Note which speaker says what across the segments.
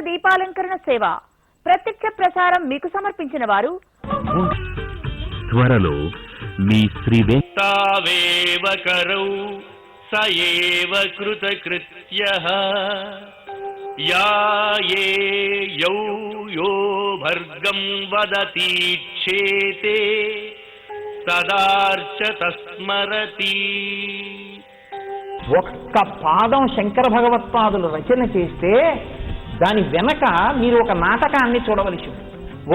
Speaker 1: దీపాలంకరణ సేవ ప్రత్యక్ష ప్రసారం మీకు సమర్పించిన వారు
Speaker 2: త్వరలో మీ శ్రీ
Speaker 3: తావేవ కరౌ సయేవ కృతకృత్యః యా యౌ యో భర్గం వదతీచ్ఛేతే తదార్చత స్మరతి.
Speaker 4: ఒక్క పాదం శంకర భగవత్పాదులు రచన చేస్తే దాని వెనక మీరు ఒక నాటకాన్ని చూడవలసి ఉంది.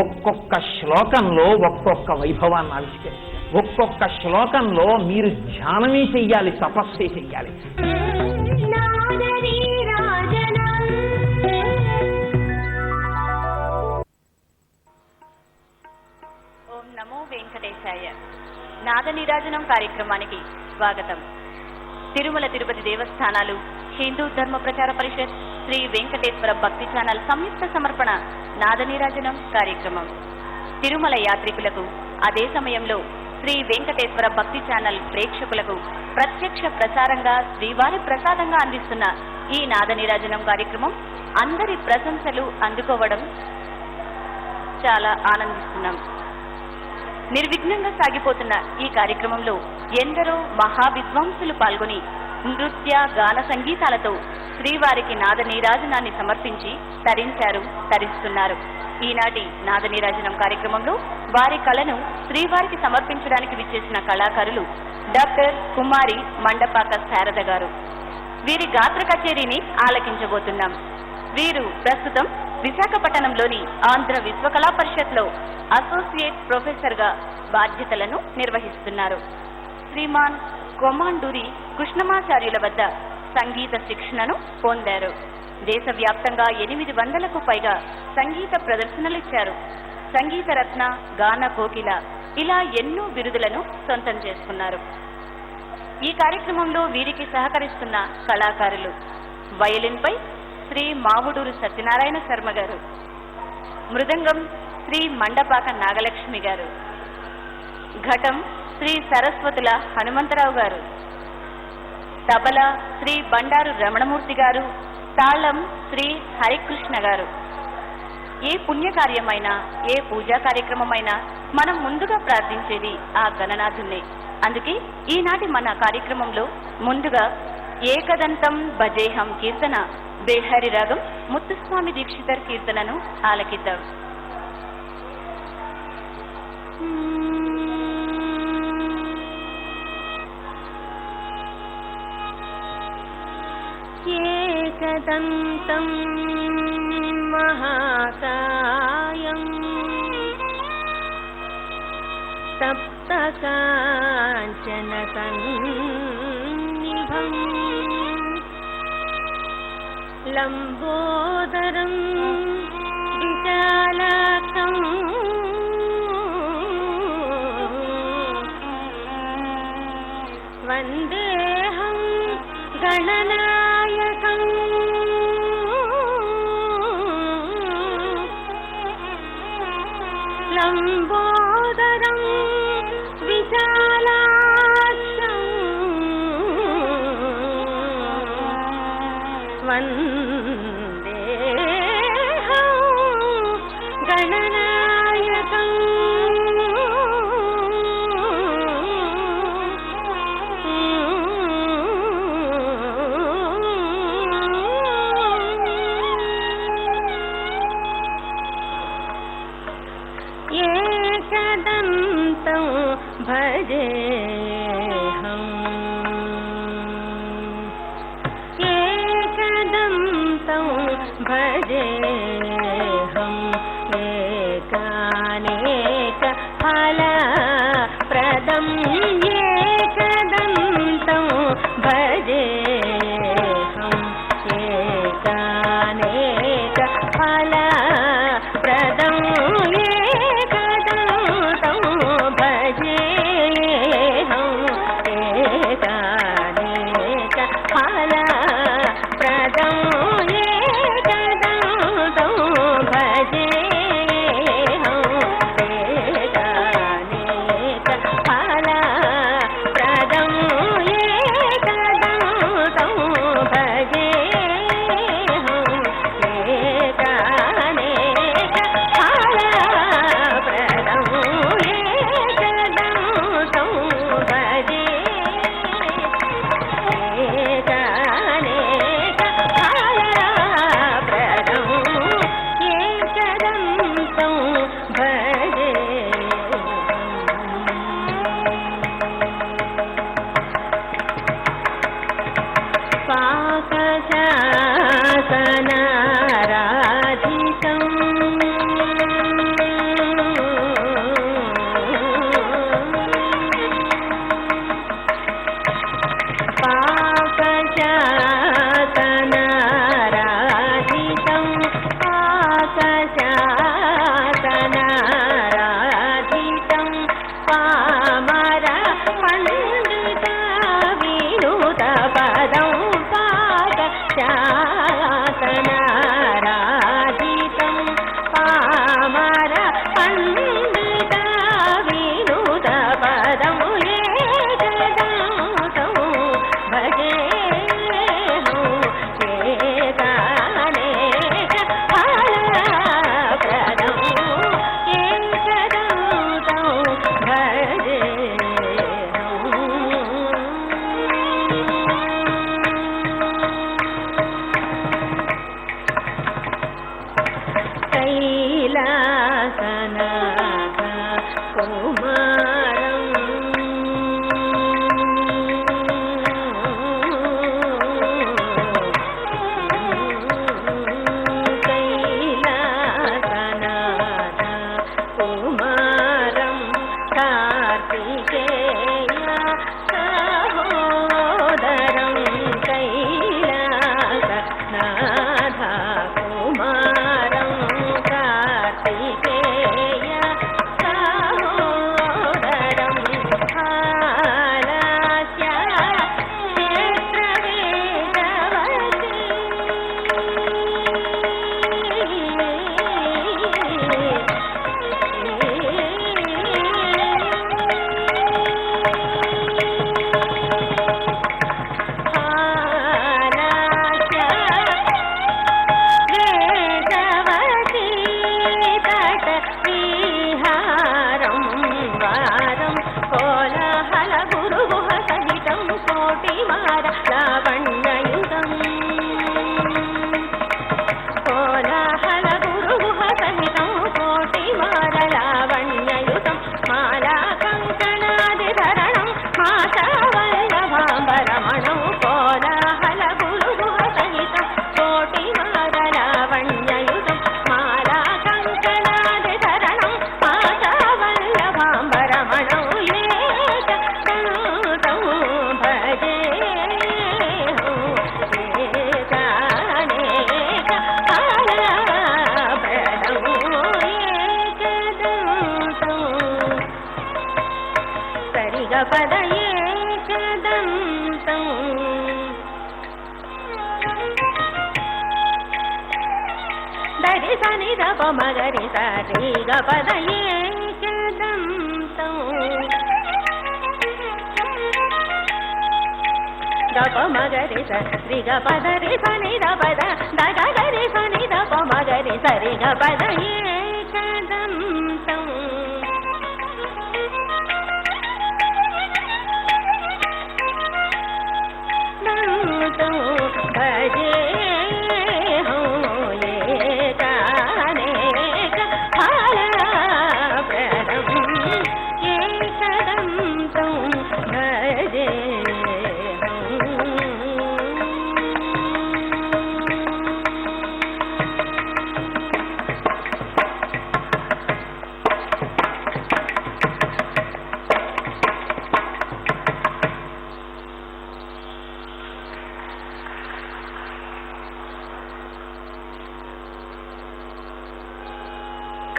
Speaker 4: ఒక్కొక్క శ్లోకంలో ఒక్కొక్క వైభవాన్ని ఆవిష్కరిస్తారు. ఒక్కొక్క శ్లోకంలో మీరు ధ్యానమే చెయ్యాలి, తపస్సే చెయ్యాలి.
Speaker 5: ఓం నమో వెంకటేశాయ. నాద నీరాజనం కార్యక్రమానికి స్వాగతం. తిరుమల తిరుపతి దేవస్థానాలు, హిందూ ధర్మ ప్రచార పరిషత్, శ్రీ వెంకటేశ్వర భక్తి ఛానల్ సంయుక్త సమర్పణ నాద నీరాజనం కార్యక్రమం. తిరుమల యాత్రికులకు, అదే సమయంలో శ్రీ వెంకటేశ్వర భక్తి ఛానల్ ప్రేక్షకులకు ప్రత్యక్ష ప్రసారంగా శ్రీవారి ప్రసాదంగా అందిస్తున్న ఈ నాద నీరాజనం కార్యక్రమం అందరి ప్రశంసలు అందుకోవడం చాలా ఆనందిస్తున్నాం. నిర్విఘ్నంగా సాగిపోతున్న ఈ కార్యక్రమంలో ఎందరో మహావిద్వాంసులు పాల్గొని నృత్య గాన సంగీతాలతో శ్రీవారికి నాద నీరాజనాన్ని సమర్పించి తరిస్తున్నారు. ఈనాటి నాద నీరాజనం కార్యక్రమంలో వారి కళను శ్రీవారికి సమర్పించడానికి విచ్చేసిన కళాకారులు డాక్టర్ కుమారి మండపాక శారద గారు. వీరి గాత్ర కచేరీని ఆలకించబోతున్నాం. వీరు ప్రస్తుతం విశాఖపట్నంలోని ఆంధ్ర విశ్వకళా పరిషత్లో అసోసియేట్ ప్రొఫెసర్ గా బాధ్యతలను నిర్వహిస్తున్నారు. శ్రీమాన్ కొమాండూరి కృష్ణమాచార్యుల వద్ద సంగీత శిక్షణను పొందారు. దేశవ్యాప్తంగా 800కు పైగా సంగీత ప్రదర్శనలిచ్చారు. సంగీత రత్న, గాన కోకిల ఇలా ఎన్నో బిరుదులను సొంతం చేసుకున్నారు. ఈ కార్యక్రమంలో వీరికి సహకరిస్తున్న కళాకారులు వయలిన్ పై శ్రీ మావుడూరు సత్యనారాయణ శర్మ గారు, మృదంగం శ్రీ మండపాక నాగలక్ష్మి గారు, ఘటం శ్రీ సరస్వతుల హనుమంతరావు గారు, తబలా శ్రీ బండారు రమణమూర్తి గారు, తాళం శ్రీ హరికృష్ణ గారు. ఏ పుణ్యకార్యమైనా, ఏ పూజా కార్యక్రమమైనా మనం ముందుగా ప్రార్థించేది ఆ గణనాథున్నే. అందుకే ఈనాటి మన కార్యక్రమంలో ముందుగా ఏకదంతం భజేహం కీర్తన బేహరి రాగం ముత్తుస్వామి దీక్షితర్ కీర్తనను ఆలకిద్దాం.
Speaker 6: ఏకదంతం మహాకాయం సప్తకాంచన సన్నిభం లంబోదరం విశాలాక్షం వందేహం గణనాయకం లంబోదరం విశాలాక్షం వందేహం గణనాయకం ఏకదంతం భజేహం ఏకదంతం భజేహం ఏకానేక ఫలప్రదం ఏకదంతం భజేహం ఏకానేక ఫలప్రదం ఏకదంతం భజేహం ఏకానేక ఫలప్రదం ఏకదంతం మగరి సరి గ పద ఏకదంతం గప మగరి సరి గ పద రి సని ద పద దగ గరి సని ద ప మగరి సరి గ పద ఏకదంతం దంతం భజే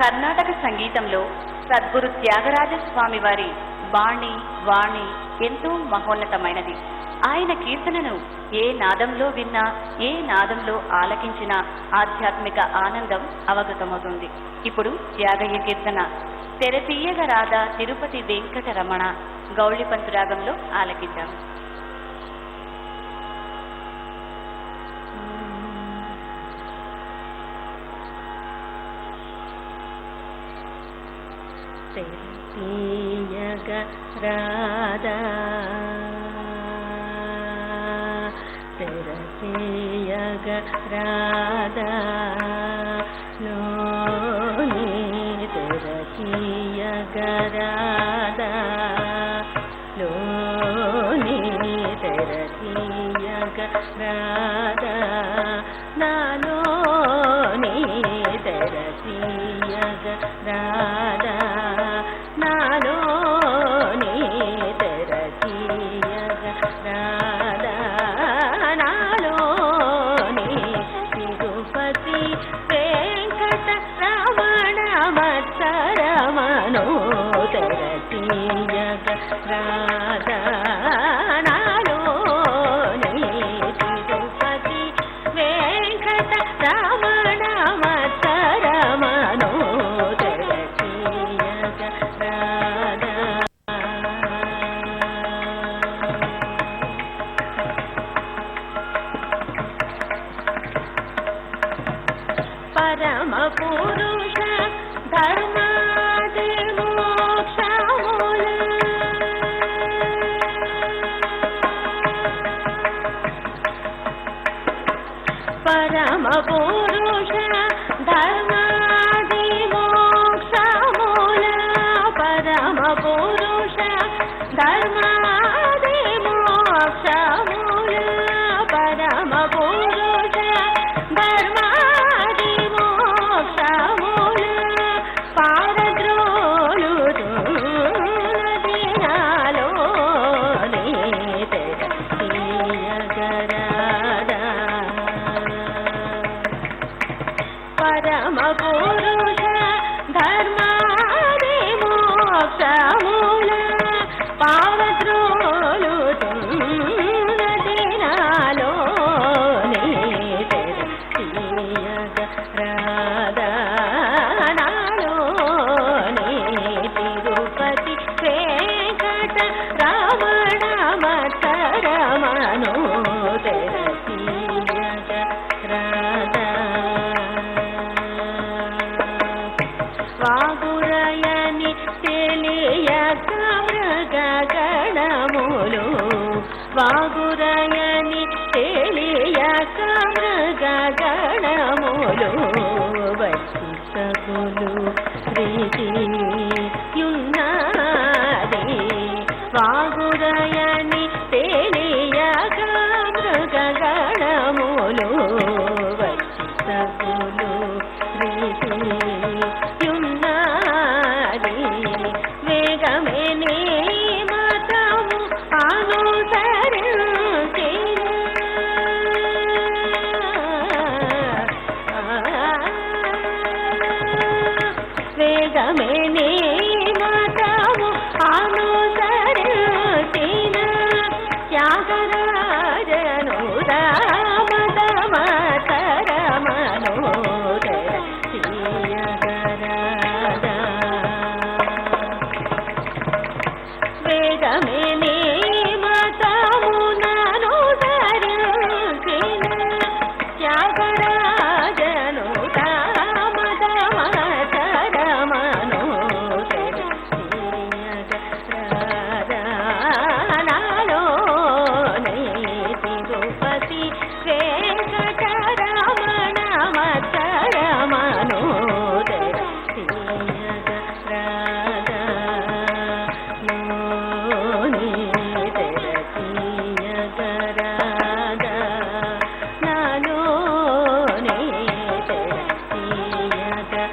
Speaker 5: కర్ణాటక సంగీతంలో సద్గురు త్యాగరాజ స్వామి వారి బాణి వాణి ఎంతో మహోన్నతమైనది. ఆయన కీర్తనను ఏ నాదంలో విన్నా, ఏ నాదంలో ఆలకించినా ఆధ్యాత్మిక ఆనందం అవగతమవుతుంది. ఇప్పుడు త్యాగయ్య కీర్తన తెరతీయగ రాధా తిరుపతి వెంకటరమణ గౌళిపంతు రాగంలో ఆలకిద్దాం.
Speaker 6: తెరతీయగ రాధా తెరతీయగ రాధా లోని తెరతీయగ రాధా లోని తెరతీయగ రాధా నాలో నీ తెరతీయగ రాధా నాలో నీ తెరతీయగ రాధా నాలో నీ తిరుపతి వెంకట రమణ మత్సరమను తెరతీయగ రాధా నాలో నీ తిరుపతి వెంకట రమణ మత్సరమను తెరతీయగ రాధా పరమ పురుష ధర్మాది మోక్షముల పరమ పురుష ధర్మాది మోక్షముల పరమ పురుష ధర్మాది మోక్షముల పరమ పురుష ధర్మాది మోక్షముల పారద్రోలు దినాలో నీ తెరతీయగరాధా పరమ పురుష ధర్మాది మోక్షముల పారద్రోలు దినాలో నీ తెరతీయగరాధా నాలో నీ తిరుపతి వెంకట రమణ మత్సరమను తెరతీయగరాధా వాగురయని తెలియక మృగగణములు వాగురయని తెలియక మృగగణములు వచ్చి సగులు ప్రీతియున్నది వాగురయని తెలియక మృగగణములు వచ్చి సగులు ప్రీతియున్నది వేగమే నీ మతము అనుసరించి వేగమే నీ మతము అనుసరించిన త్యాగరాజను రామదమతరమను తెరతీయగరాధా వేగమే నీ మతమునను ధరించిన త్యాగరాజను రామదమతరమను తెరతీయగరాధా నాలో నీ తిరుపతి వెంకట రమణ మత్సరమను తెరతీయగరాధా నీ తెరతీయగరాధా నాలో నీ తెరతీయగరాధా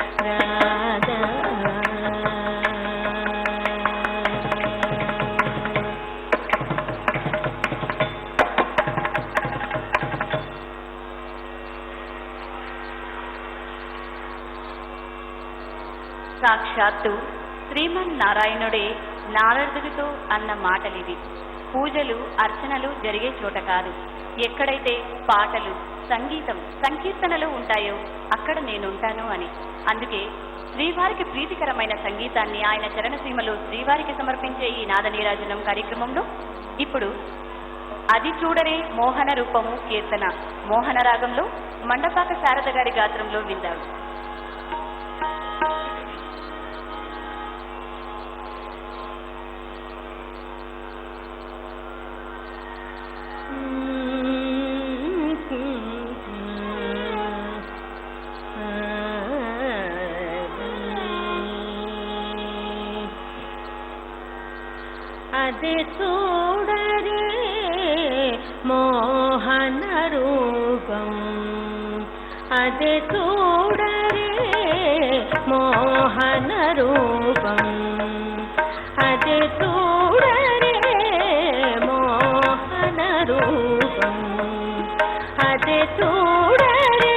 Speaker 5: సాక్షాత్తు శ్రీమన్నారాయణుడే నారదుడితో అన్న మాటలివి. పూజలు అర్చనలు జరిగే చోట కాదు, ఎక్కడైతే పాటలు సంగీతం సంకీర్తనలు ఉంటాయో అక్కడ నేనుంటాను అని. అందుకే శ్రీవారికి ప్రీతికరమైన సంగీతాన్ని ఆయన చరణసీమలో శ్రీవారికి సమర్పించే ఈ నాదనీరాజనం కార్యక్రమంలో ఇప్పుడు అది చూడరే మోహన రూపము కీర్తన మోహన రాగంలో మండపాక శారద గారి గాత్రంలో విందాడు.
Speaker 6: అది చూడరే మోహన మోహన రూపం అదే చూడరే మోహన రూపం అదే చూడరే మోహన రూపం అదే చూడరే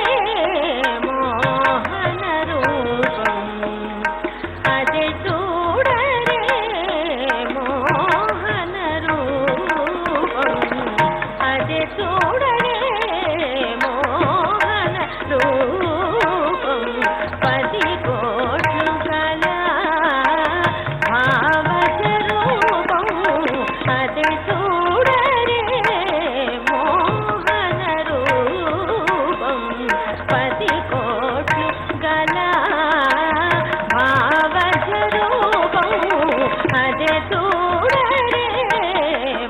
Speaker 6: మోహన రూపం అదే చూడరే మోహన రూపం అదే చూడరే మోహన రూపం 10 కోట్లు గల భావజ రూపం అదే చూడరే మోహన రూపం 10 కోట్లు గల భావజ రూపం అదే చూడరే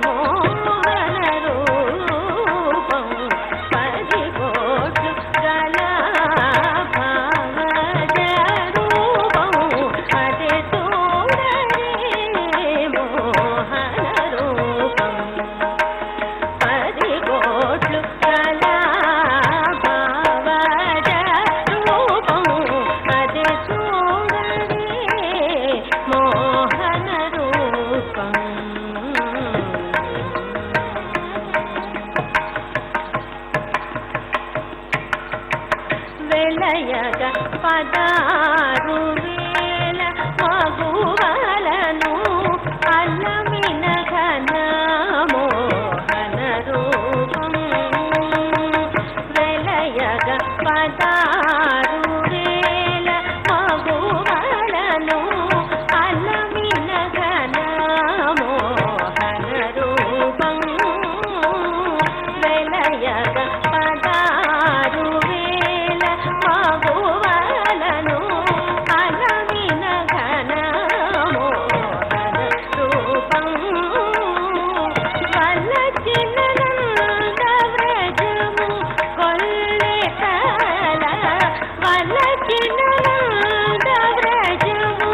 Speaker 6: మోహన రూపం 10 కోట్లు గల భావజ రూపం అదే చూడరే మోహన రూపం 10 కోట్లు గల భావజ రూపం అదే చూడరే మోహన రూపం వెలయగ 16,000 మగువలను అల్లమిన ఘన మోహన రూపం వెలయగ 16,000 మగువలను అల్లమిన ఘన మోహన రూపం వెలయగ 16,000 మగువలను అల్లమిన ఘన మోహన రూపం వల్లచిన నంద వ్రజము కొల్లెతల వల్లచిన నంద వ్రజము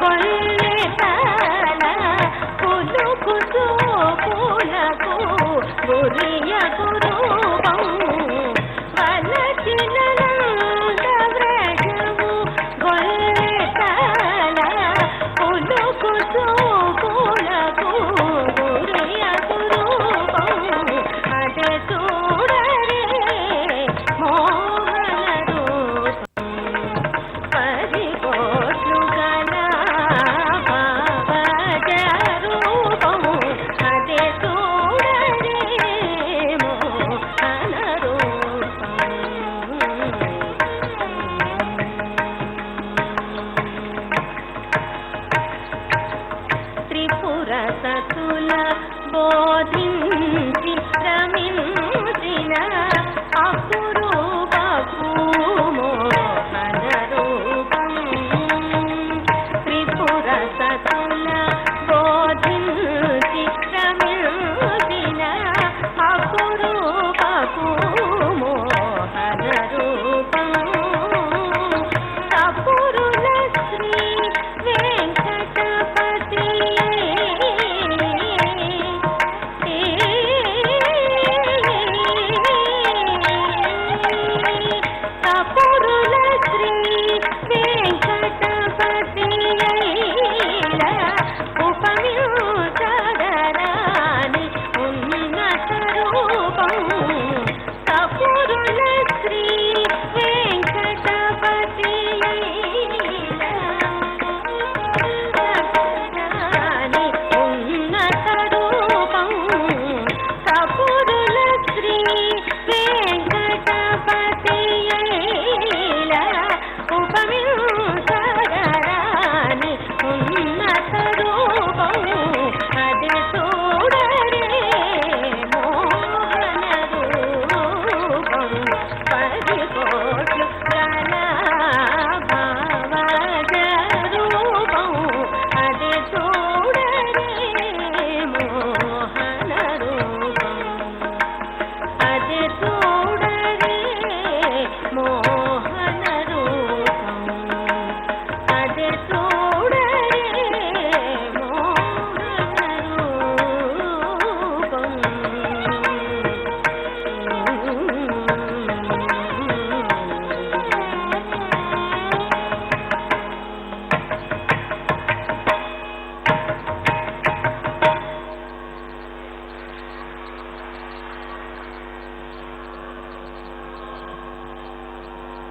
Speaker 6: కొల్లెతల పులుకుతూ పూలకు గురియకు రూపం వల్లచిన నంద వ్రజము కొల్లెతల పులుకుతూ పూలకు గురియకు రూపం అదే చూడరే మోహన రూపం 10 కోట్లు గల భావజ రూపం అదే చూడరే మోహన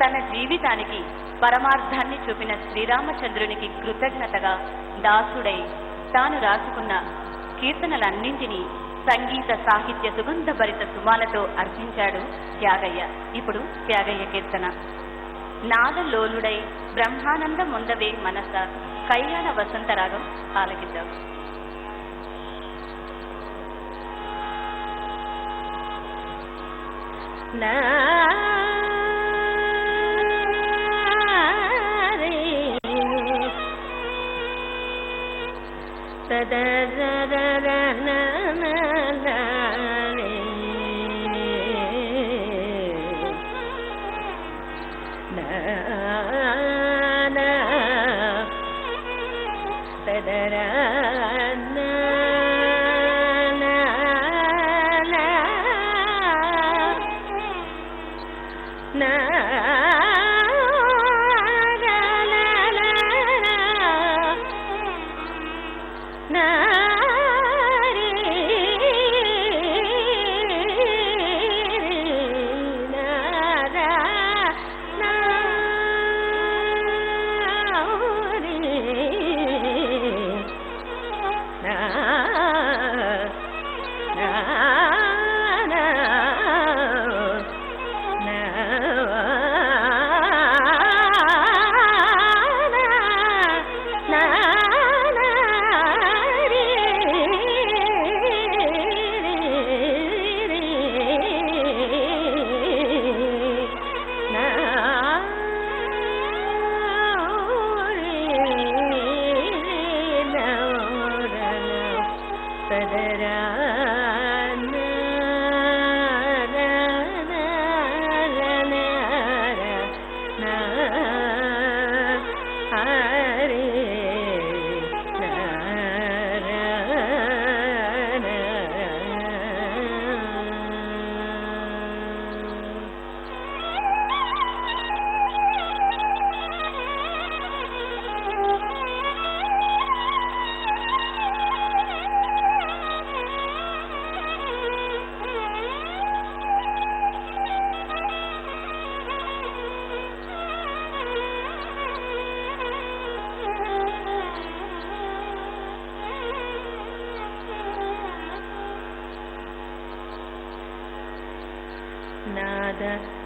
Speaker 5: తన జీవితానికి పరమార్థాన్ని చూపిన శ్రీరామచంద్రునికి కృతజ్ఞతగా దాసుడై తాను రాసుకున్న కీర్తనలన్నింటినీ సంగీత సాహిత్య సుగంధభరిత సుమాలతో అర్పించాడు త్యాగయ్య. ఇప్పుడు త్యాగయ్య కీర్తన. నాదలోలుడై బ్రహ్మానంద ముందవే మనస కళ్యాణ వసంతరాగం ఆలకిద్దాం.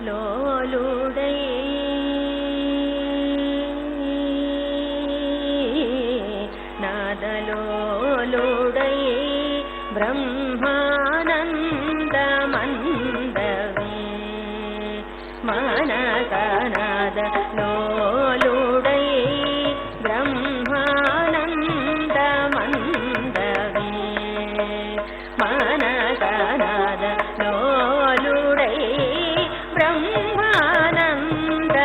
Speaker 6: నాదలోలుడై నాదలోలుడై బ్రహ్మానందమందవే మనక నాదలోలుడై బ్రహ్మానందమందవే మనక నాదలోలుడై బ్రహ్మానంద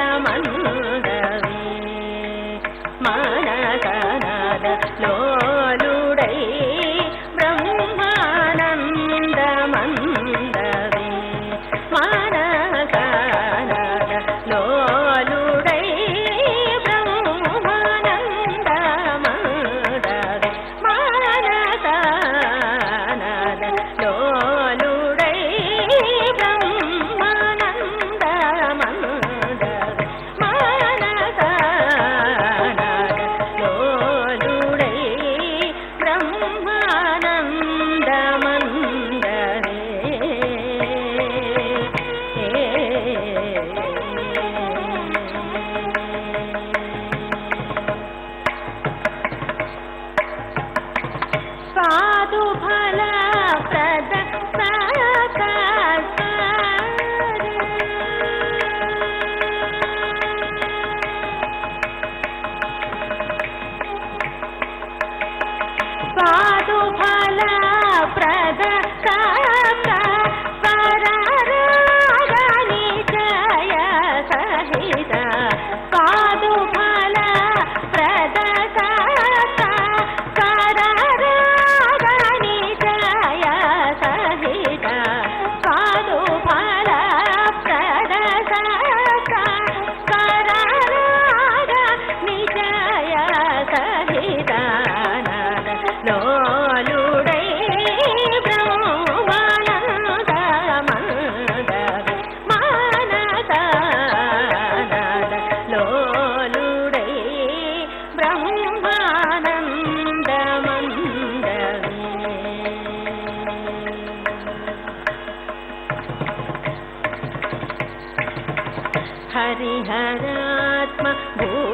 Speaker 6: हरिहरात्म भूसुरपति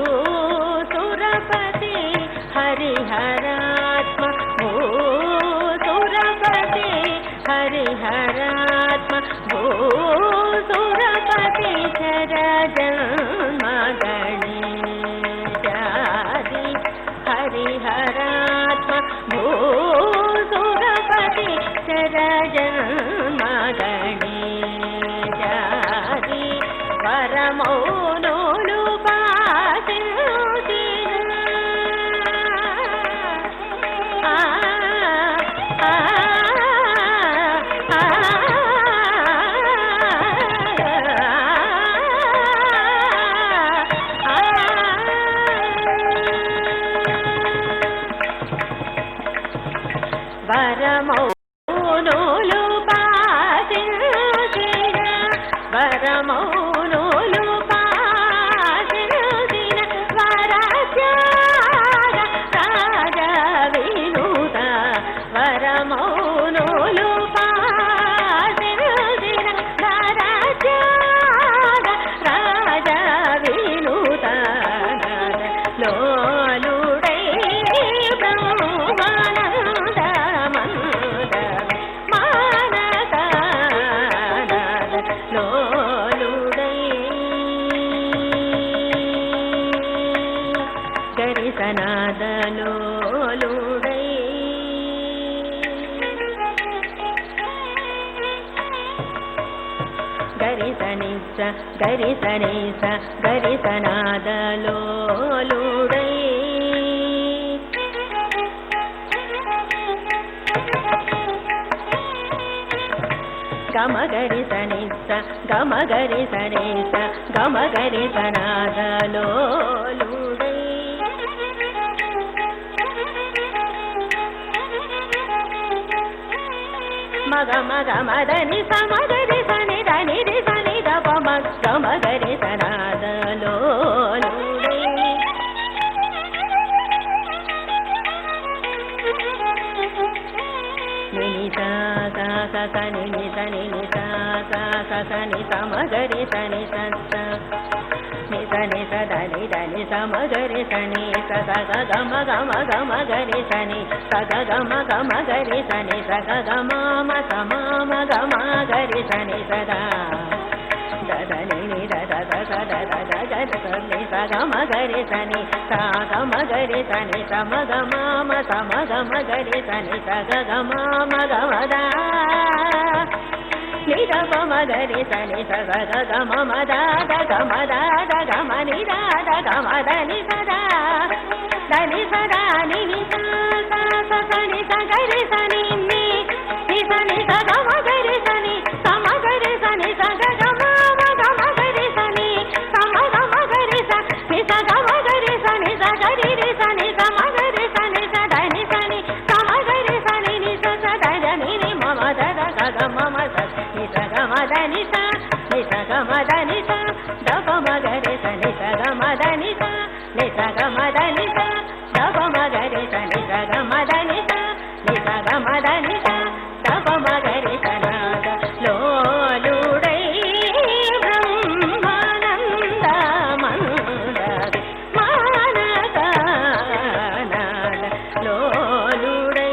Speaker 6: हरिहरात्म भूसुरपति हरिहरात्म भूसुरपति चरजन्मगणेशादि हरिहरात्म भूसुरपति चरजन्मगणेशादि गरिसनादलोलुडै गमगरिसनिस गमगरिसनिस गमगरिसनादलोलुडै मग मग मदनि समगरि सनि దని రి సని ద ప మ గ మ గ రి స న ద లో లు రే ని ని స స స స ని ని స ని ని స స స స ని స మ గ రి స ని స స ని స ని స ద ని స మ గ రి స ని స స గ గ మ గ మ గ మ గ రి స ని స గ గ మ గ మ గ రి స ని స గ గ మ మ స మ మ గ మ గ రి స ని స ద ద ద ని ని ద ద ద స ద ద ద గ ద స ని స గ మ గ రి స ని స గ మ గ రి స ని స మ గ మ మ స మ గ మ గ రి స ని స గ గ మ మ గ మ ద ని ద ప మ గ రి స ని స గ గ గ మ మ ద ద గ మ ద ద గ మ ని ద ద గ మ ద ని స ద ద ని స ద ని ని స స స స ని స గ రి స ని ని ని స ని స గ మ గ రి స ని స మ గ రి స ని స గ గ మ మ గ మ గ రి స ని స మ గ మ గ రి స ని స గ మ గ రి స ని స గ రి రి స ని స మ గ రి స ని స ద ని స ని స మ గ రి స ని ని స స ద ద ని ని మ మ ద ద గ గ మ మ స ని స గ మ ద ని స ని స గ మ ద ని స ద ప మ గ రి స ని స గ మ ద ని స ని స గ మ ద ని స ద ప మ గ రి స ని స గ మ ద ని స ని స గ మ ద ని స ద ప మ గ రి స న ద లో లు డై బ్రహ్మానంద మందది మానక నాద లో లు డై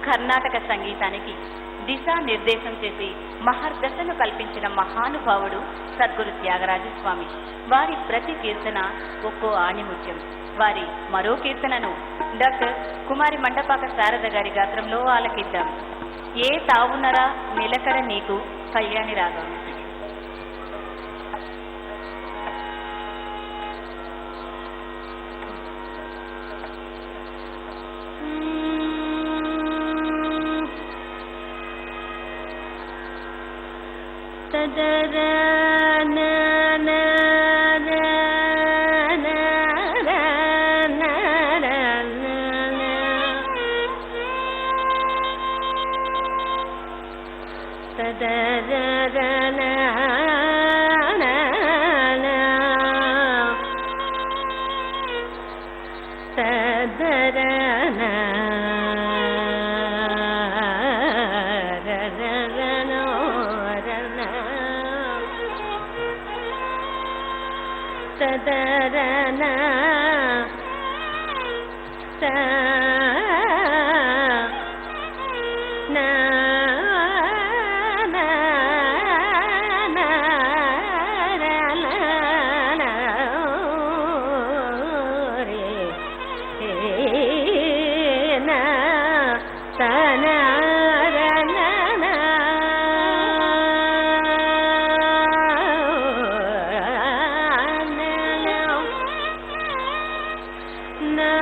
Speaker 5: కర్ణాటక సంగీతానికి దిశానిర్దేశం చేసి మహర్దశను కల్పించిన మహానుభావుడు సద్గురు త్యాగరాజస్వామి. వారి ప్రతి కీర్తన ఒక్కో ఆణిముత్యం. వారి మరో కీర్తనను డాక్టర్ కుమారి మండపాక శారద గారి గాత్రంలో ఆలకిద్దాం. ఏ తావునరా నిలకడ నీకు కళ్యాణి రాగం.
Speaker 6: తదర న న ర na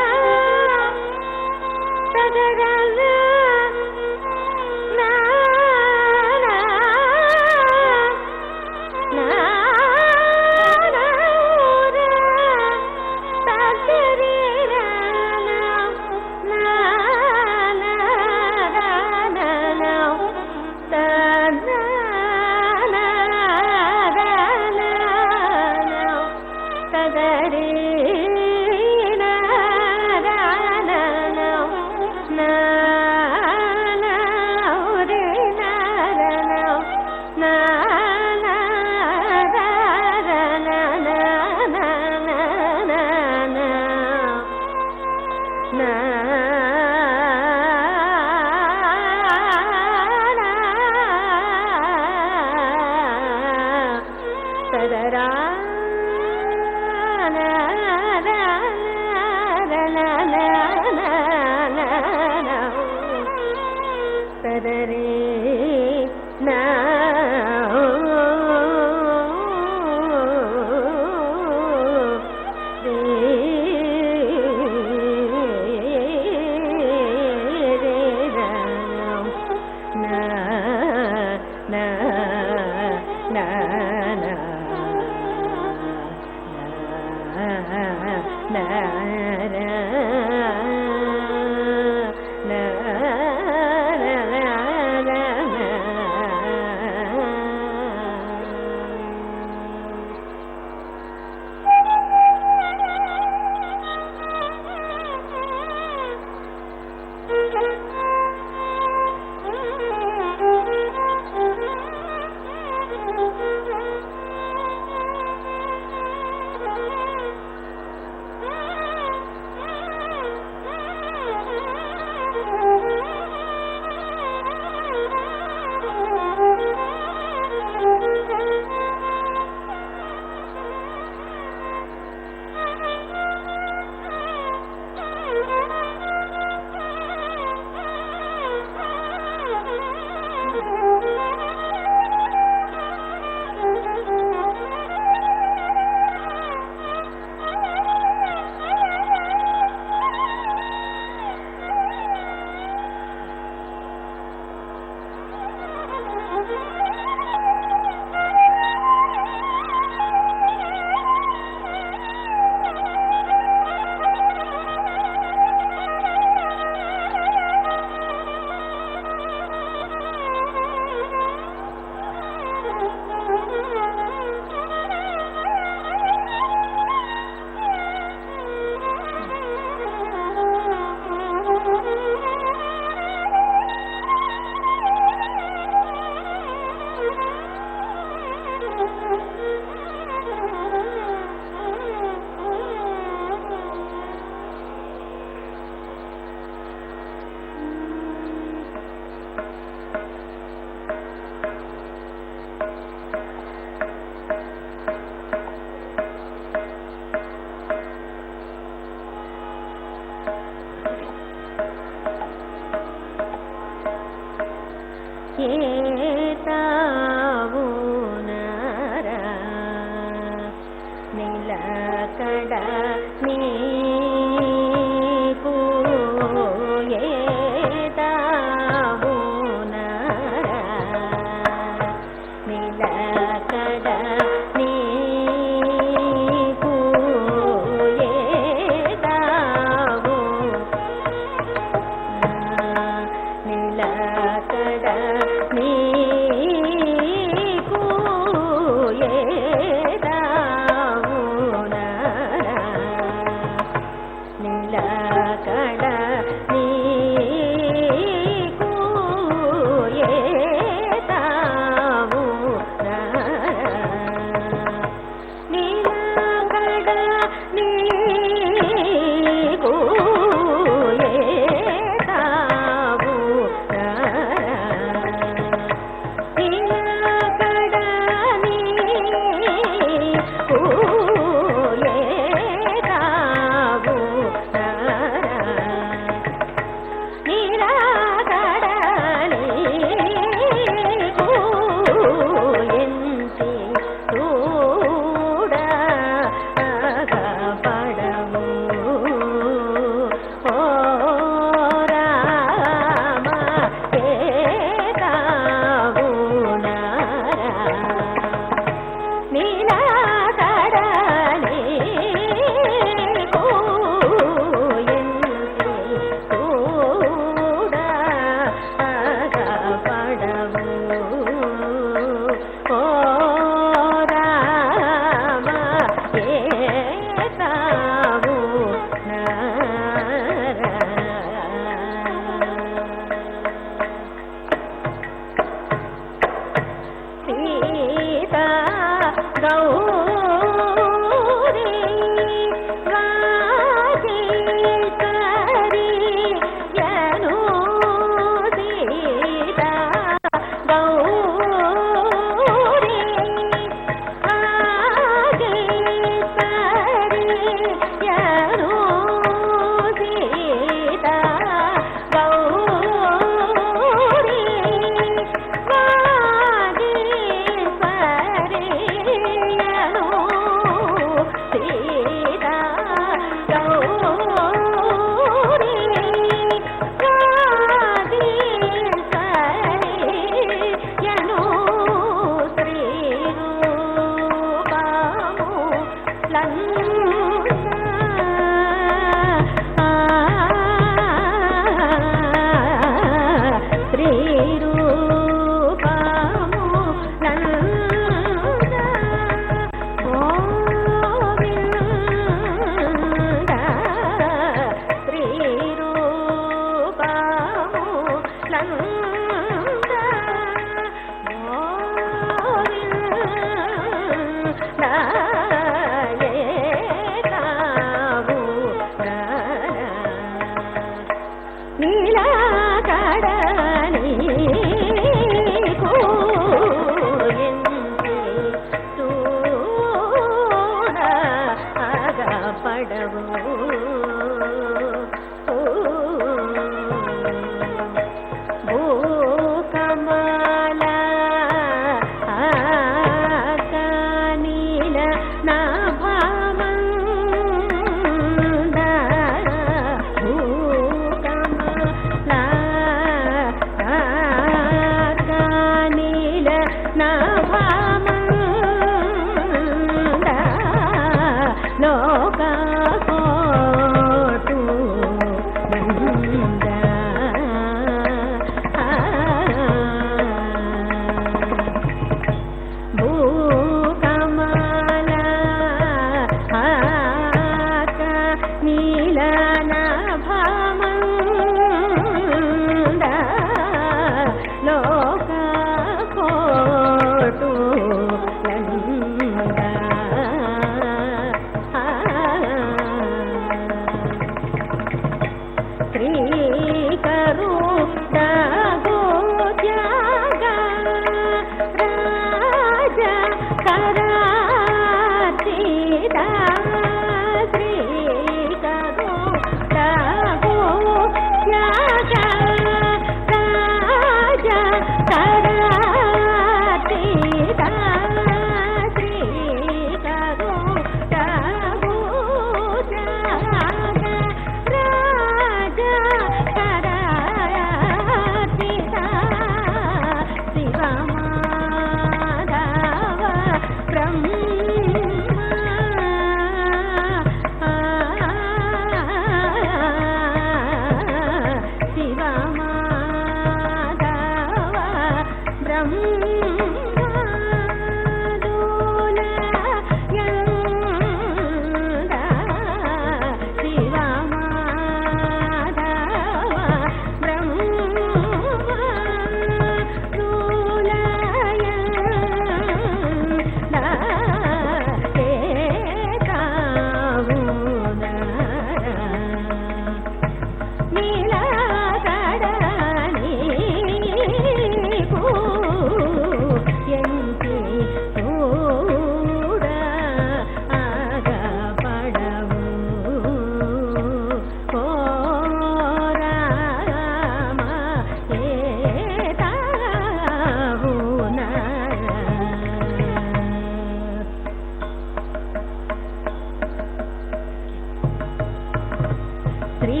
Speaker 6: శ్రీ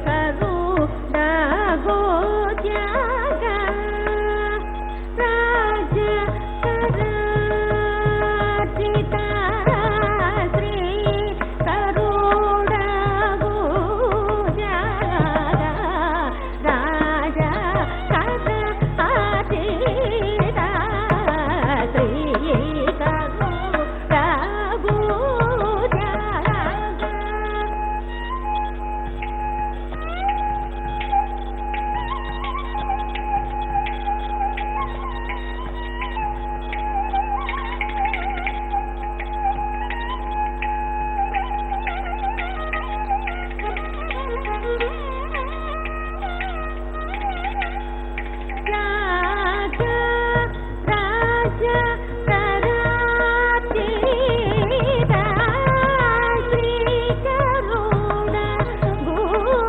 Speaker 6: కరుణ భోజగ రాజ కరాజిత శ్రీ కరుణ భోజగ రాజ కరాజిత శ్రీ కరుణ భోజగ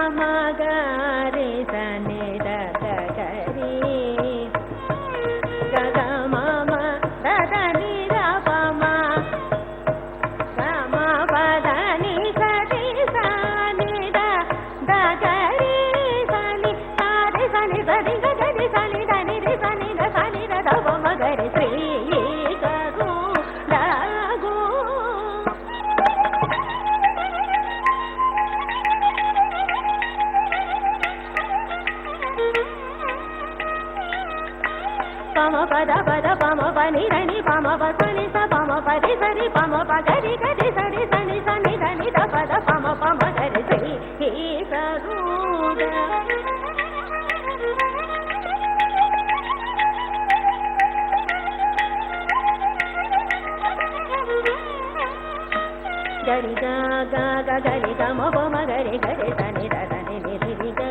Speaker 6: పమగరి సని దగరి గగ మమ దదని రపమ గమ పదని సరి సని దగరి సని సారి సని సరి గగరి సని దని రి సని ద సని ద పమగరి శ్రీ కరు లఘు పమ పద పద పమ పని దని పమ పని స పమ పది సరి పమ పగరి గరి సరి సని సని దని ద పద పమ పమ గరి శ్రీ సరూడ గరి గ గరి గమ పమ గరి గరి సని ద దని ని రి గ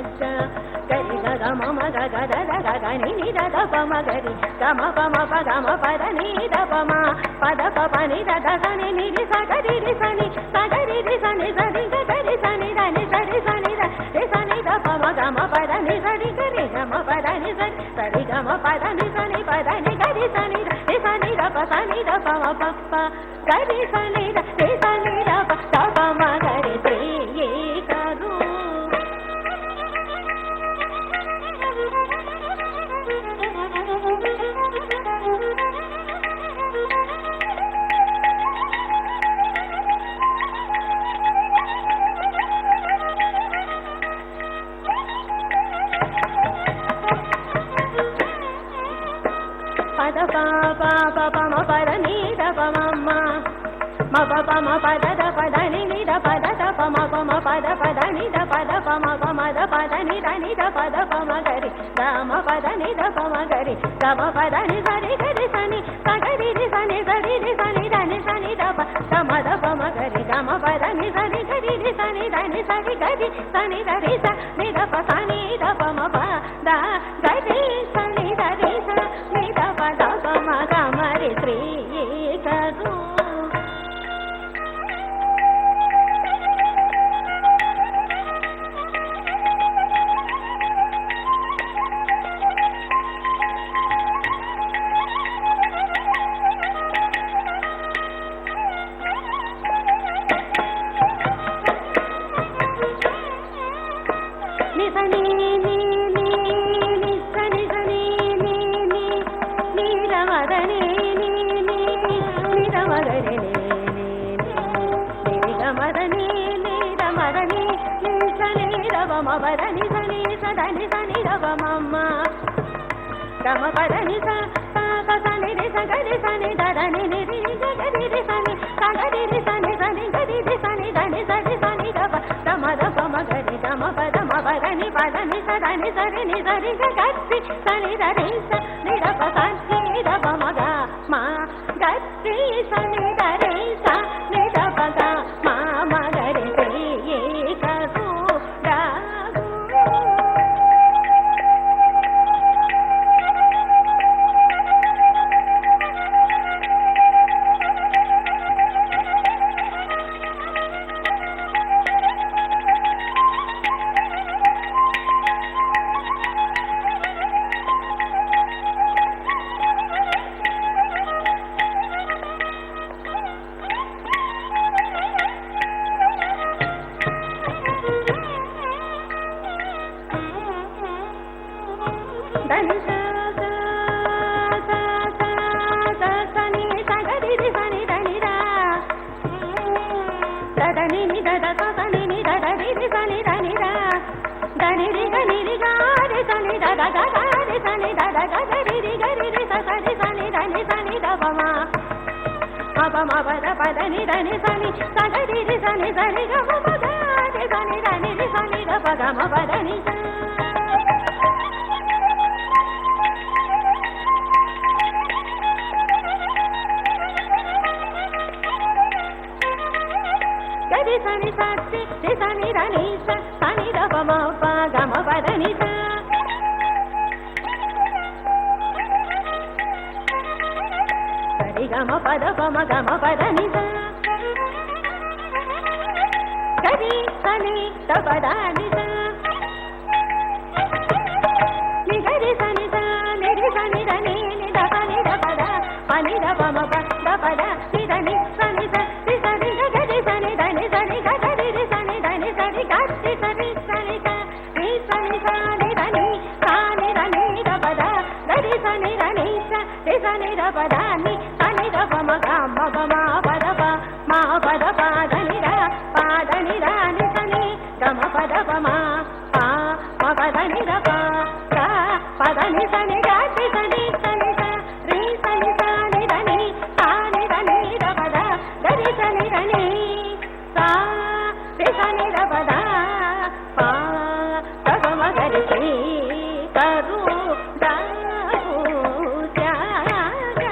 Speaker 6: గరి గ గమ మ గ గ ద ద గ గ ని ని ద ద ప మ గరి గమ ప మ ప గ మ ప ద ని ద ప మ ప ద ప ప ని ద ద స ని ని రి స గ రి రి స ని స గ రి రి స ని స రి గ గ రి స ని ద ని స రి స ని ద రి స ని ద ప మ గ మ ప ద ని స రి గ రి గ మ ప ద ని స రి గ మ ప ద ని స ని ప ద ని గ రి స ని ద రి స ని ద ప స ని ద ప మ ప ప గ రి స ని ద రి స ని ద ప ద ప మ గ రి శ్రీ కరు పద ప ప ప ప మ పద ని ద ప మ మ మ ప ప మ పద ద పద ని ని ద పద ద ప మ ప మ పద పద ని ద పద ప మ ప మ ద పద ని ద ని ద పద ప మ గరి ద మ పద ని ద ప మ గరి ద మ పద ని స రి గరి స ని స గరి రి స ని స రి రి స ని ద ని స ని ద ప ద మ ద ప మ గరి ద మ పద ని స రి గరి రి స ని ద ని స రి గరి స ని ద రి స ని ద ప స ని ద ప మ ప ద గరి స ని ద రి స ని ద ప ద ప మ గ మ రి శ్రీ కరు ని గమ పదని స సని రి స గరి సని దని ని రి గరి రి సని సగరి రి సని సని గరి రి సని దని సరి సని గమ గమ గమ గరి గమ పదమ పదని పదని సదని సరి ని సరి గరి సని దని స ని ర ప సని ర ప మ గ మా గరి సని దని స ని ర ప గ మా మ గరి రి ఏ క సు ర దని స స స స స సని సగరి రి సని దని రా దని ని ద ద సని ని ద ద రి రి సని దని రా దని రి గ ని రి గ రి సని ద ద గ గ రి సని ద ద గ గ రి రి గ రి రి స స రి సని దని సని ద ప మ ప మ ప ద ప ద ని దని సని సగరి రి సని సని గ మ ప ద రి సని దని రి సని ద ప గ మ ప ద ని స గరి సని సని రి సని దని స సని ద ప మ ప గ మ ప ద ని స సరి గ మ ప ద ప మ గ మ ప ద ని స గరి సని ద ప ద ని స ని గరి సని స ని రి సని ద ని ని ద ప ని ద ప ద ప ని ద ప మ ప ద ప ద ని ద ని సని స రి సని గ గరి సని ద ని సని గ గరి రి సని ద ని సని గ రి సని సని స రి సని స ని ద ని స ని ద ని ద ప ద గరి సని ద ని స రి సని ద ప ద ని సని ద ప మ గ మ ప మ ప ద ప మ ప ద ప ద ని ర ప ద ని ర ని సని గ మ ప ద ప మ ప మ ప ద ని ర ప గ ప ద ని సని గ రి సని సని స రి సని స ని ద ని స ని ద ని ద ప ద గరి సని ద ని స రి సని ద ప ద ప ద ప మ గరి సి కరు ద పు జ గ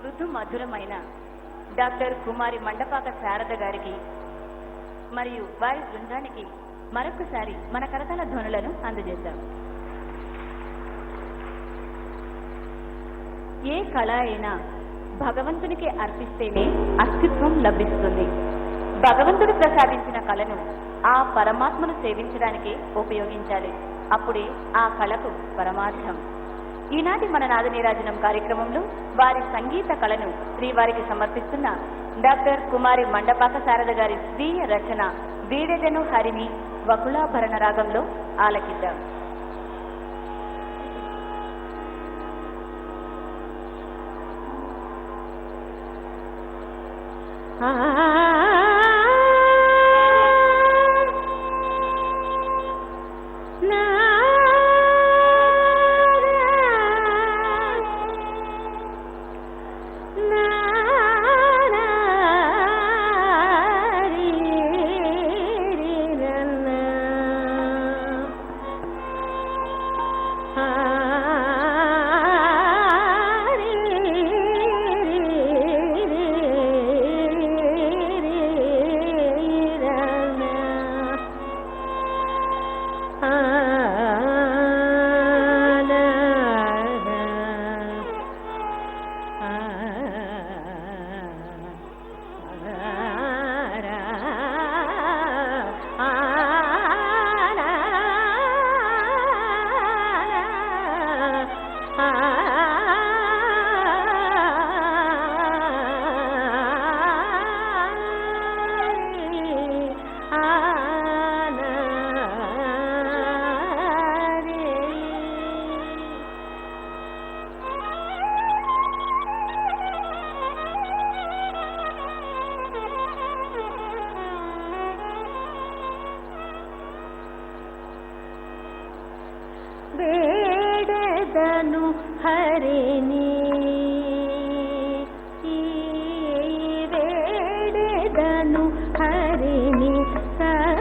Speaker 5: మృదు మధురమైన డాక్టర్ కుమారి మండపాక శారద గారికి మరియు వారి బృందానికి మరొకసారి మన కరతాళ ధ్వనులను అందజేద్దాం. ఏ కళ అయినా భగవంతునికి అర్పిస్తేనే అస్తిత్వం లభిస్తుంది. భగవంతుడు ప్రసాదించిన కళను ఆ పరమాత్మను సేవించడానికే ఉపయోగించాలి. అప్పుడే ఆ కళకు పరమార్థం. ఈనాటి మన నాదనీరాజనం కార్యక్రమంలో వారి సంగీత కళను శ్రీవారికి సమర్పిస్తున్న డాక్టర్ కుమారి మండపాక శారద గారి స్వీయ రచన వీడెదను హరిని వకులాభరణ రాగంలో ఆలకిద్దాం.
Speaker 6: వేడెదను హరిని వేడెదను హరిని సప్తగిరీజుని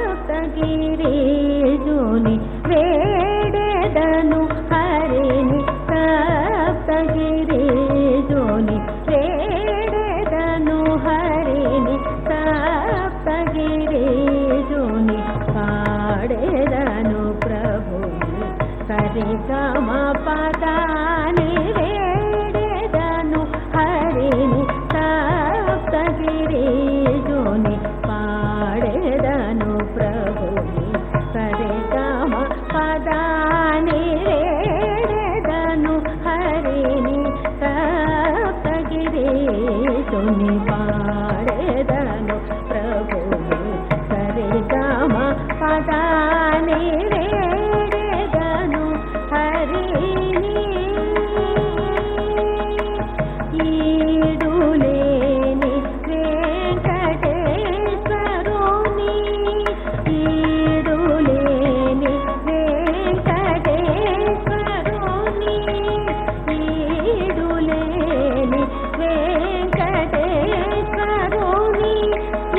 Speaker 6: వేడెదను హరిని సప్తగిరీజుని వేడెదను హరిని సప్తగిరీజుని పాడెదను ప్రభుని సరిగమ పదాని వేడెదను హరిని సప్తగిరీజుని పాడెదను ప్రభుని సరిగమ పదాని వేడెదను హరిని సప్తగిరీజుని పాడెదను ప్రభుని సరిగమ పదాని వేడెదను హరిని ఈడులేని వెంకటేశ్వరుని ఈడులేని వెంకటేశ్వరుని ఈడులేని వెంకటేశ్వరుని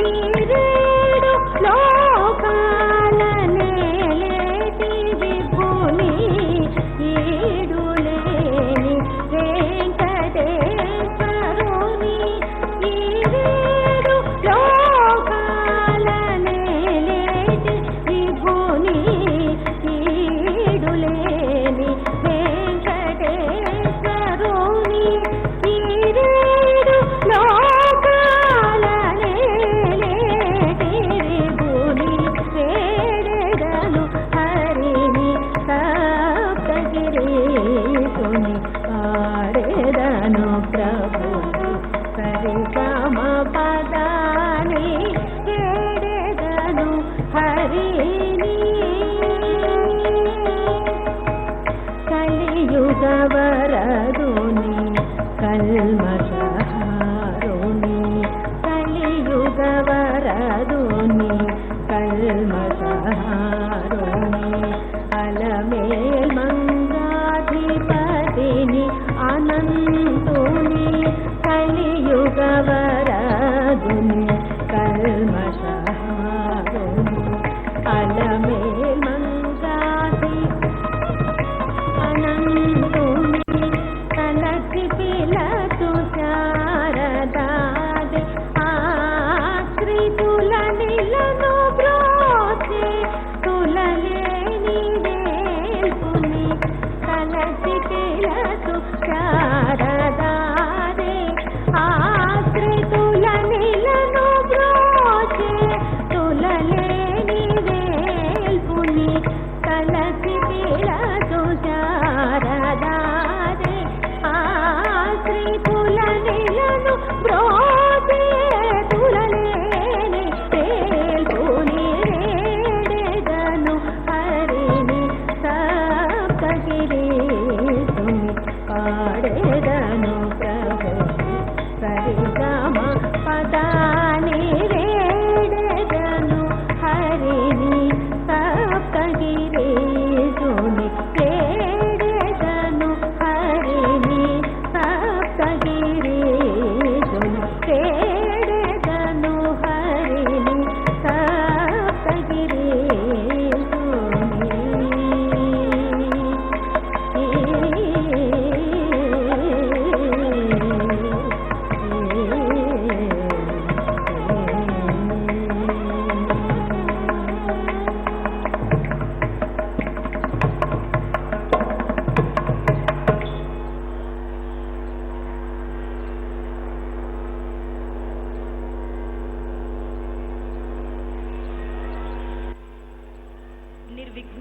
Speaker 6: ఈరేడు లోకాలనేలేటి విభుని ఈడులేని వెంకటేశ్వరుని ఈరేడు లోకాలనేలేటి విభుని ఈడులేని వెంకటేశ్వరుని ఈరేడు లోకాలనేలేటి విభుని వేడెదను హరిని సప్తగిరీసుని పాడెదను ప్రభుని సరిగమ పదాని వేడెదను హరిని కలియుగ వరదుని కల్మషహారుని కలియుగ వరదుని కల్మషహారుని అలమేల్ మంగాధిపతిని అనంతుని కలియుగ వరదుని కల్మషహారుని అలమేల్ మంగాధి అనంతుని తలచి పిలతు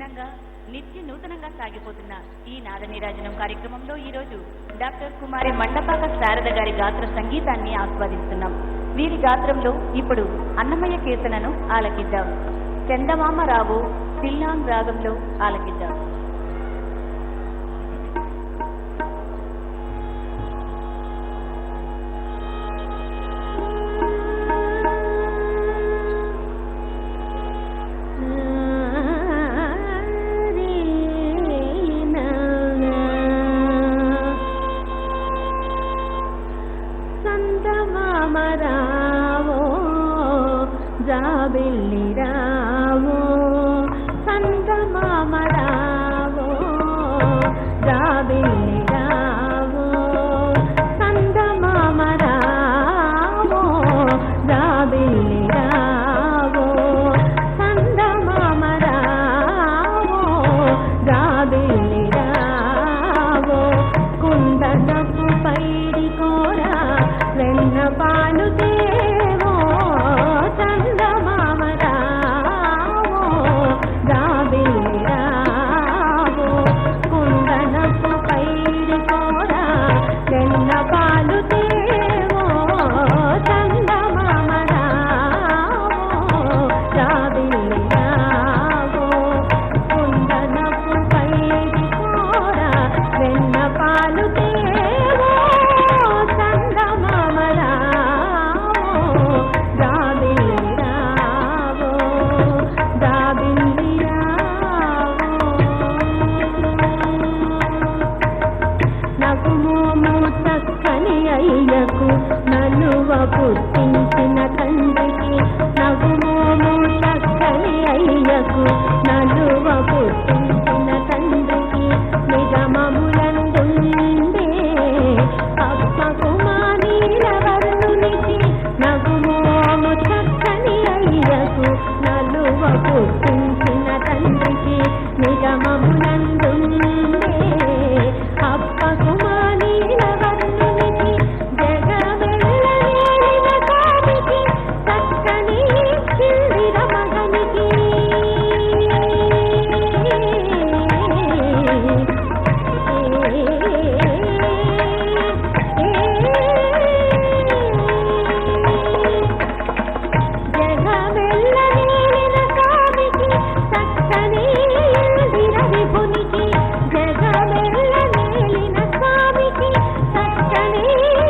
Speaker 5: భిన్నంగా నిత్య నూతనంగా సాగిపోతున్న ఈ నాద నీరాజనం కార్యక్రమంలో ఈరోజు డాక్టర్ కుమారి మండపాక శారద గారి గాత్ర సంగీతాన్ని ఆస్వాదిస్తున్నాం. వీరి గాత్రంలో ఇప్పుడు అన్నమయ్య కీర్తనను ఆలకిద్దాం. చందమామ రావు తిల్లాం రాగంలో ఆలకిద్దాం.
Speaker 6: రావో జాబిల్లి రావో సంతమామ రావో జాబిల్లి రావో సంతమామ రావో జాబిల్లి రావో సంతమామ రావో జాబిల్లి రావో కుందనపు పైడి కోరా వెన్న పాలు దేవో చందమామ రావో జాబిల్లి రావో కుందనపు పైడి కోరా వెన్న పాలు దేవో చందమామ రావో జాబిల్లి రావో కుందనపు పైడి కోరా వెన్న పాలు దేవో చందమామ రావో జాబిల్లి రావో జాబిల్లి రావో నగుమోము చక్కని అయ్యకు నలువ పుట్టించిన తండ్రికి నగుమోము చక్కని అయ్యకు నలువ పుట్టించిన తండ్రికి నిజమములందుండే అప్పకుమానీల వర్ణునికి నగుమోము చక్కని అయ్యకు నలువ పుట్టించిన తండ్రికి నిజమములందుండే అప్పకుమానీల వర్ణునికి జగమెల్లనేలిన కామికి చక్కని కిల్లిర మగనికి జగమెల్లనేలిన కామికి చక్కని కిల్లిర విభునికి జగమెల్లనేలిన స్వామికి చక్కని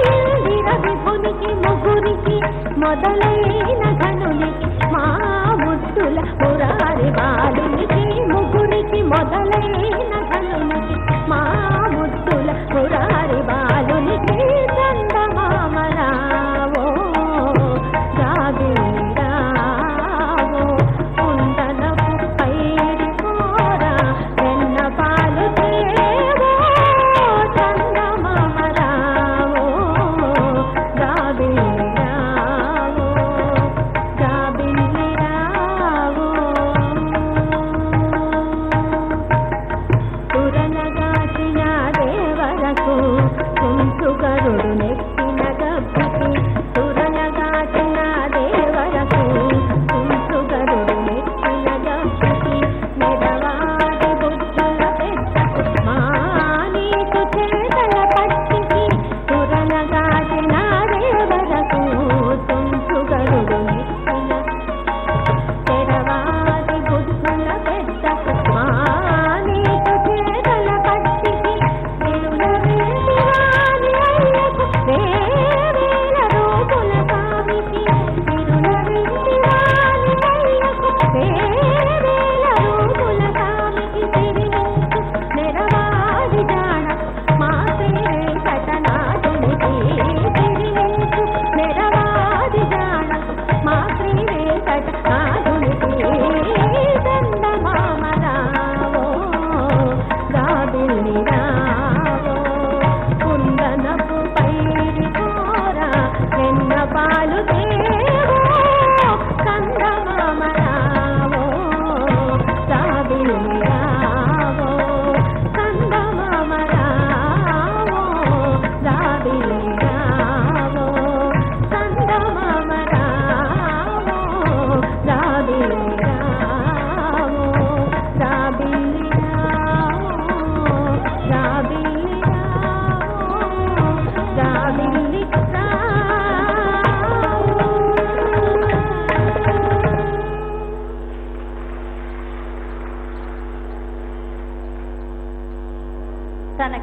Speaker 6: కిల్లిర విభునికి ముగ్గురికి మొదలైన ధనునికి మా ముద్దుల మురారి బాలునికి ముగ్గురికి మొదలైన ధనునికి మా ముద్దుల మురారి బాలునికి చందమామ రావో జాబిల్లి రావో కుందనపు పైడి కోరా వెన్న పాలు దేవో చందమామ రావో జాబిల్లి రావో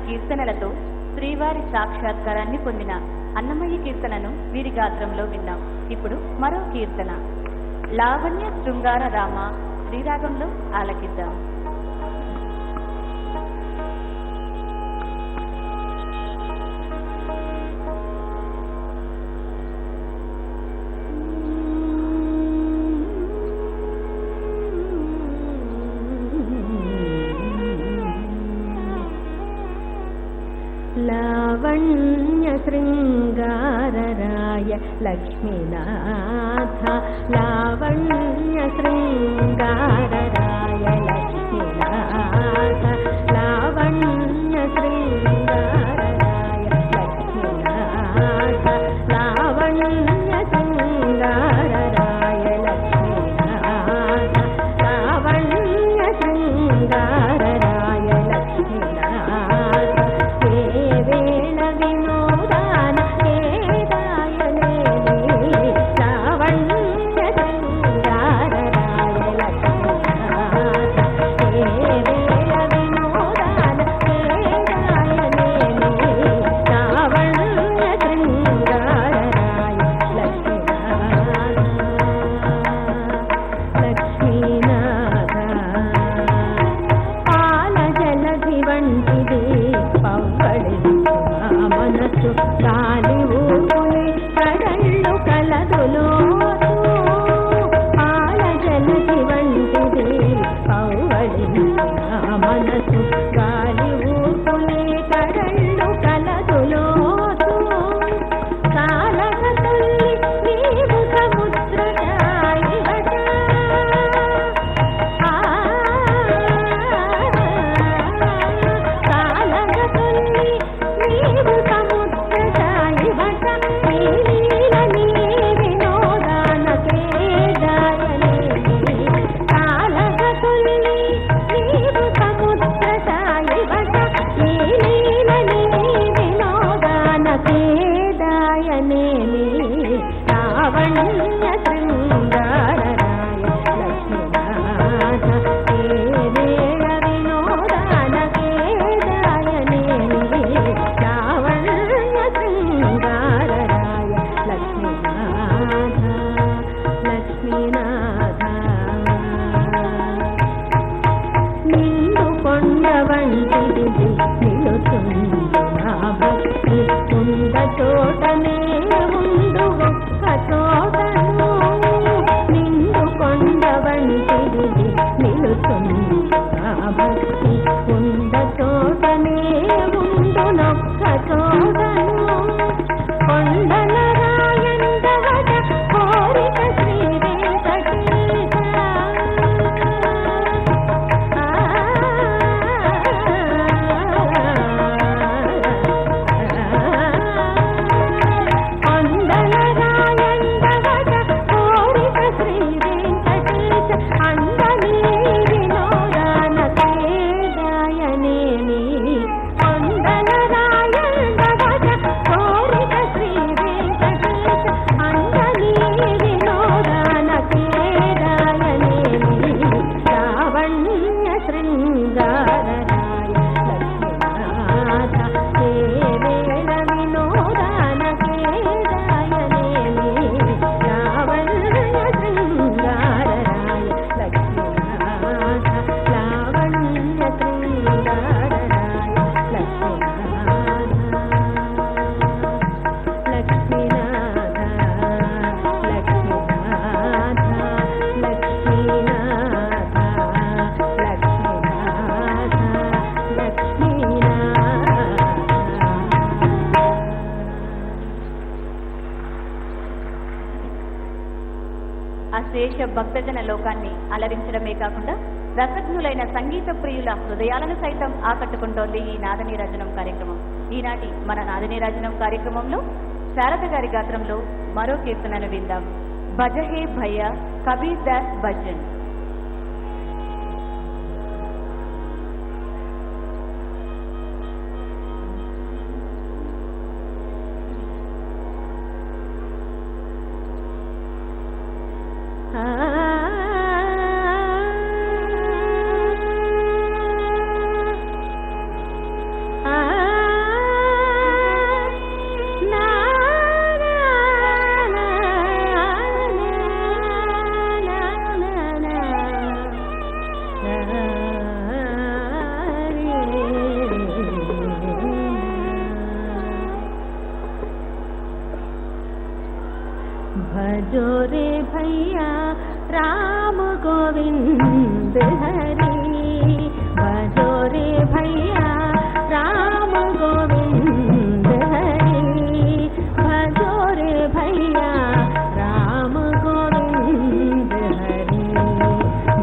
Speaker 5: కీర్తనలతో శ్రీవారి సాక్షాత్కారాన్ని పొందిన అన్నమయ్య కీర్తనను వీరి గాత్రంలో విన్నాం. ఇప్పుడు మరో కీర్తన లావణ్య శృంగార రామ శ్రీరాగంలో ఆలకిద్దాం.
Speaker 6: లావణ్య శృంగారరాయ లక్ష్మీనాథ, లావణ్య శృంగారరాయ లక్ష్మీనాథ, లావణ్య శృంగారరాయ లక్ష్మీనాథ, లావణ్య శృంగారరాయ లక్ష్మీనాథ, లావణ్య శృంగారరాయ లక్ష్మీనాథ, వేణ వినోదాన కేదాయనే లావణ్య శృంగారరాయ లక్ష్మీనాథ, వేణ వినోదాన కేదాయనే లావణ్య శృంగారరాయ లక్ష్మీనాథ, లక్ష్మీనాథ పాల జలధి వంటిది పవ్వడి మనసు గాలి ఊపుని కడళ్ళు కలదులోతు, పాల జలధి వంటిది పవ్వడి మనసు గాలి ఊపుని కడళ్ళు కలదులోతు, కాలక తల్లి నీవు సముద్రదాయి వట, కాలక తల్లి నీవు సముద్రదాయి వట, నీల నీ వినోదాన కేదాయనే, కాలక తల్లి నీవు సముద్రదాయి వట, నీల నీ వినోదాన కేదాయనే లావణ్య శృంగారరాయ లక్ష్మీనాథ, వేణ వినోదాన కేదాయనే లావణ్య శృంగారరాయ లక్ష్మీనాథ, లక్ష్మీనాథ నిండు కొండ వంటిది నిలుతుంది నా భక్తి, ఉండ చోటనే ఉండు ఒక్క చోటను, నిండు కొండ వంటిది నిలుతుంది నా భక్తి, ఉండ చోటనే ఉండు నొక్క చోటను, కొండల రాయందవట కోరిక శ్రీ వెంకటేశ, కొండల రాయందవట కోరిక శ్రీ వెంకటేశ, అందని వినోదాన కేదాయనేమి, కొండల రాయందవట కోరిక శ్రీ వెంకటేశ, అందని వినోదాన కేదాయనేమి లావణ్య శృంగారరాయ లక్ష్మీనాథ, వేణ వినోదాన కేదాయనేమి లావణ్య శృంగారరాయ లక్ష్మీనాథ, లావణ్య శృంగారరాయ లక్ష్మీనాథ, లక్ష్మీనాథ లక్ష్మీనాథ లక్ష్మీనాథ లక్ష్మీనాథ
Speaker 5: అశేష భక్తజన లోకాన్ని అలరించడమే కాకుండా రసజ్ఞులైన సంగీత ప్రియుల హృదయాలను సైతం ఆకట్టుకుంటోంది ఈ నాదనీరాజనం కార్యక్రమం. ఈనాటి మన నాదనీరాజనం కార్యక్రమంలో శారద గారి గాత్రంలో మరో కీర్తనను విందాం. భజహే భయ్య కబీర్ దాస్ భజన్.
Speaker 6: ఆ भजो रे भैया राम गोविंद हरि भजो रे भैया राम गोविंद हरि भजो रे भैया राम गोविंद हरि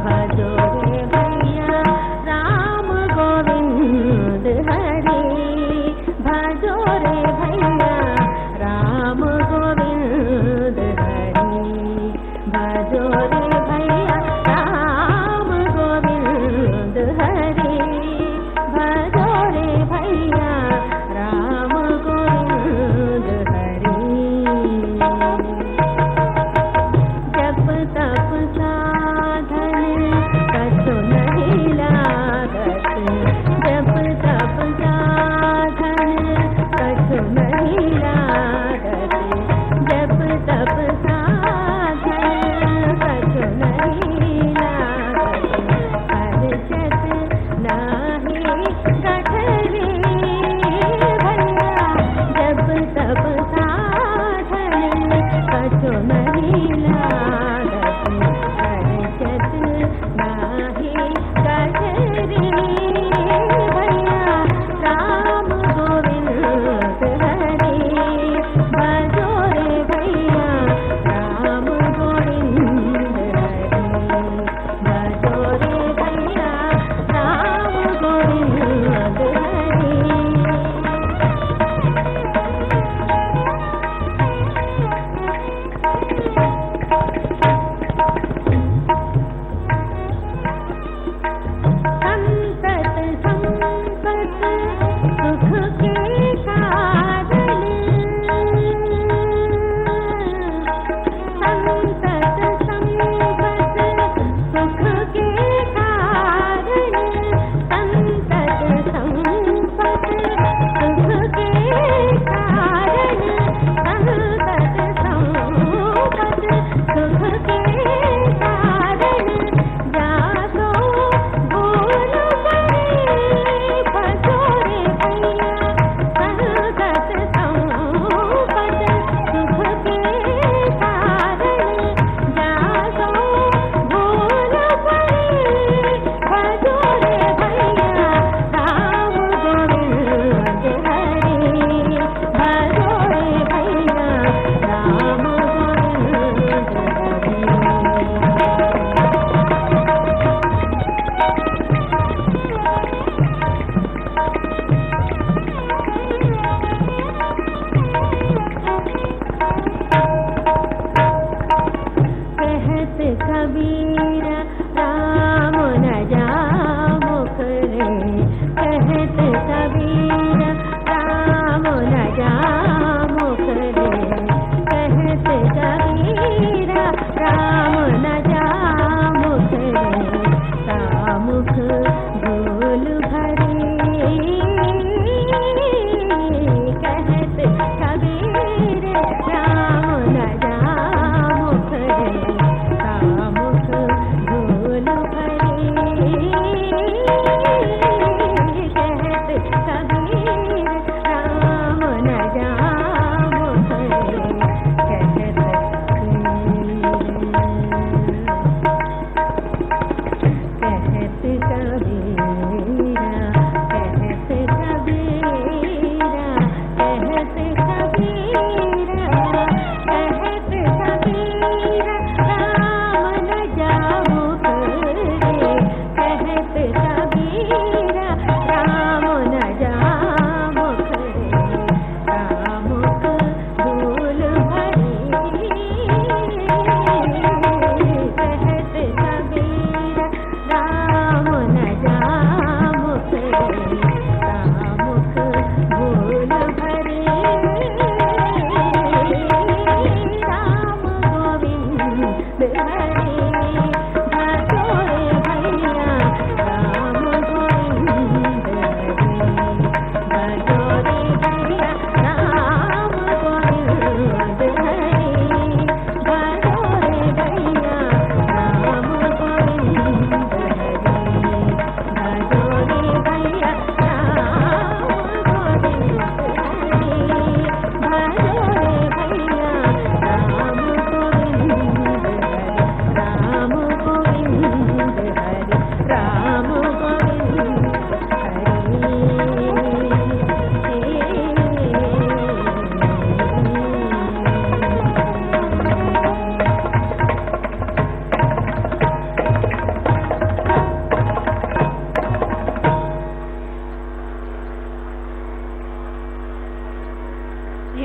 Speaker 6: भजो रे भैया राम गोविंद हरि भजो रे भैया राम गोविंद हरि भजो रे भैया राम गोविंद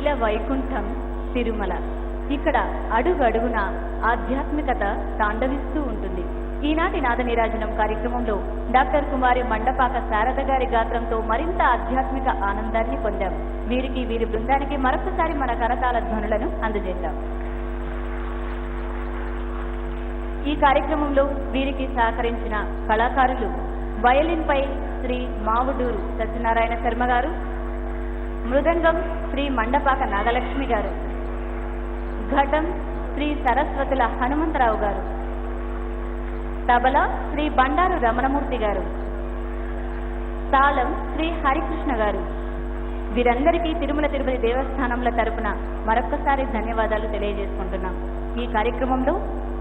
Speaker 5: అఖిల వైకుంఠం తిరుమల. ఇక్కడ అడుగు అడుగున ఆధ్యాత్మికత తాండవిస్తూ ఉంటుంది. ఈనాటి నాద నీరాజనం కార్యక్రమంలో డాక్టర్ కుమారి మండపాక శారద గారి గాత్రంతో మరింత ఆధ్యాత్మిక ఆనందాన్ని పొందాం. వీరికి వీరి బృందానికి మరొకసారి మన కరతాళ ధ్వనులను అందజేద్దాం. ఈ కార్యక్రమంలో వీరికి సహకరించిన కళాకారులు వయలిన్ పై శ్రీ మావుడూరు సత్యనారాయణ శర్మ గారు, మృదంగం శ్రీ మండపాక నాగలక్ష్మి గారు, ఘటం శ్రీ సరస్వతుల హనుమంతరావు గారు, తబలా శ్రీ బండారు రమణమూర్తి గారు, తాళం శ్రీ హరికృష్ణ గారు. వీరందరికీ తిరుమల తిరుపతి దేవస్థానంల తరపున మరొక్కసారి ధన్యవాదాలు తెలియజేసుకుంటున్నాం.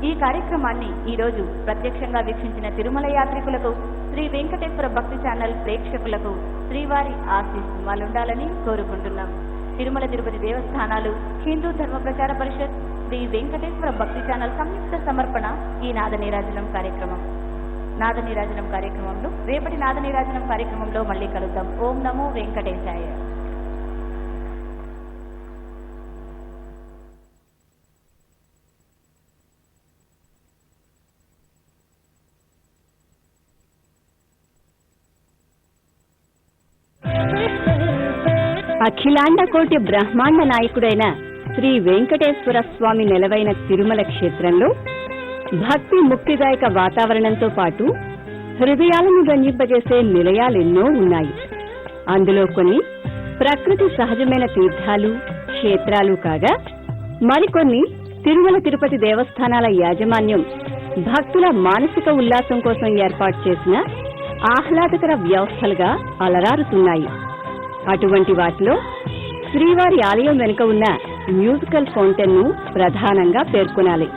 Speaker 5: ఈ కార్యక్రమాన్ని ఈరోజు ప్రత్యక్షంగా వీక్షించిన తిరుమల యాత్రికులకు, శ్రీ వెంకటేశ్వర భక్తి ఛానల్ ప్రేక్షకులకు శ్రీవారి ఆశీస్సులుండాలని కోరుకుంటున్నాం. తిరుమల తిరుపతి దేవస్థానాలు, హిందూ ధర్మ ప్రచార పరిషత్, శ్రీ వెంకటేశ్వర భక్తి ఛానల్ సంయుక్త సమర్పణ ఈ నాద నీరాజనం కార్యక్రమంలో రేపటి నాద నీరాజనం కార్యక్రమంలో మళ్ళీ కలుద్దాం. ఓం నమో వెంకటేశాయ.
Speaker 7: అఖిలాండ కోటి బ్రహ్మాండ నాయకుడైన శ్రీ వెంకటేశ్వర స్వామి నెలవైన తిరుమల క్షేత్రంలో భక్తి ముక్తిదాయక వాతావరణంతో పాటు హృదయాలను రంజింపజేసే నిలయాలెన్నో ఉన్నాయి. అందులో కొన్ని ప్రకృతి సహజమైన తీర్థాలు, క్షేత్రాలు కాగా మరికొన్ని తిరుమల తిరుపతి దేవస్థానాల యాజమాన్యం భక్తుల మానసిక ఉల్లాసం కోసం ఏర్పాటు చేసిన ఆహ్లాదకర వ్యవస్థలుగా అలరారుతున్నాయి. అటువంటి వాటిలో శ్రీవారి ఆలయం వెనుక ఉన్న మ్యూజికల్ ఫౌంటైన్ ను ప్రధానంగా పేర్కొనాలి.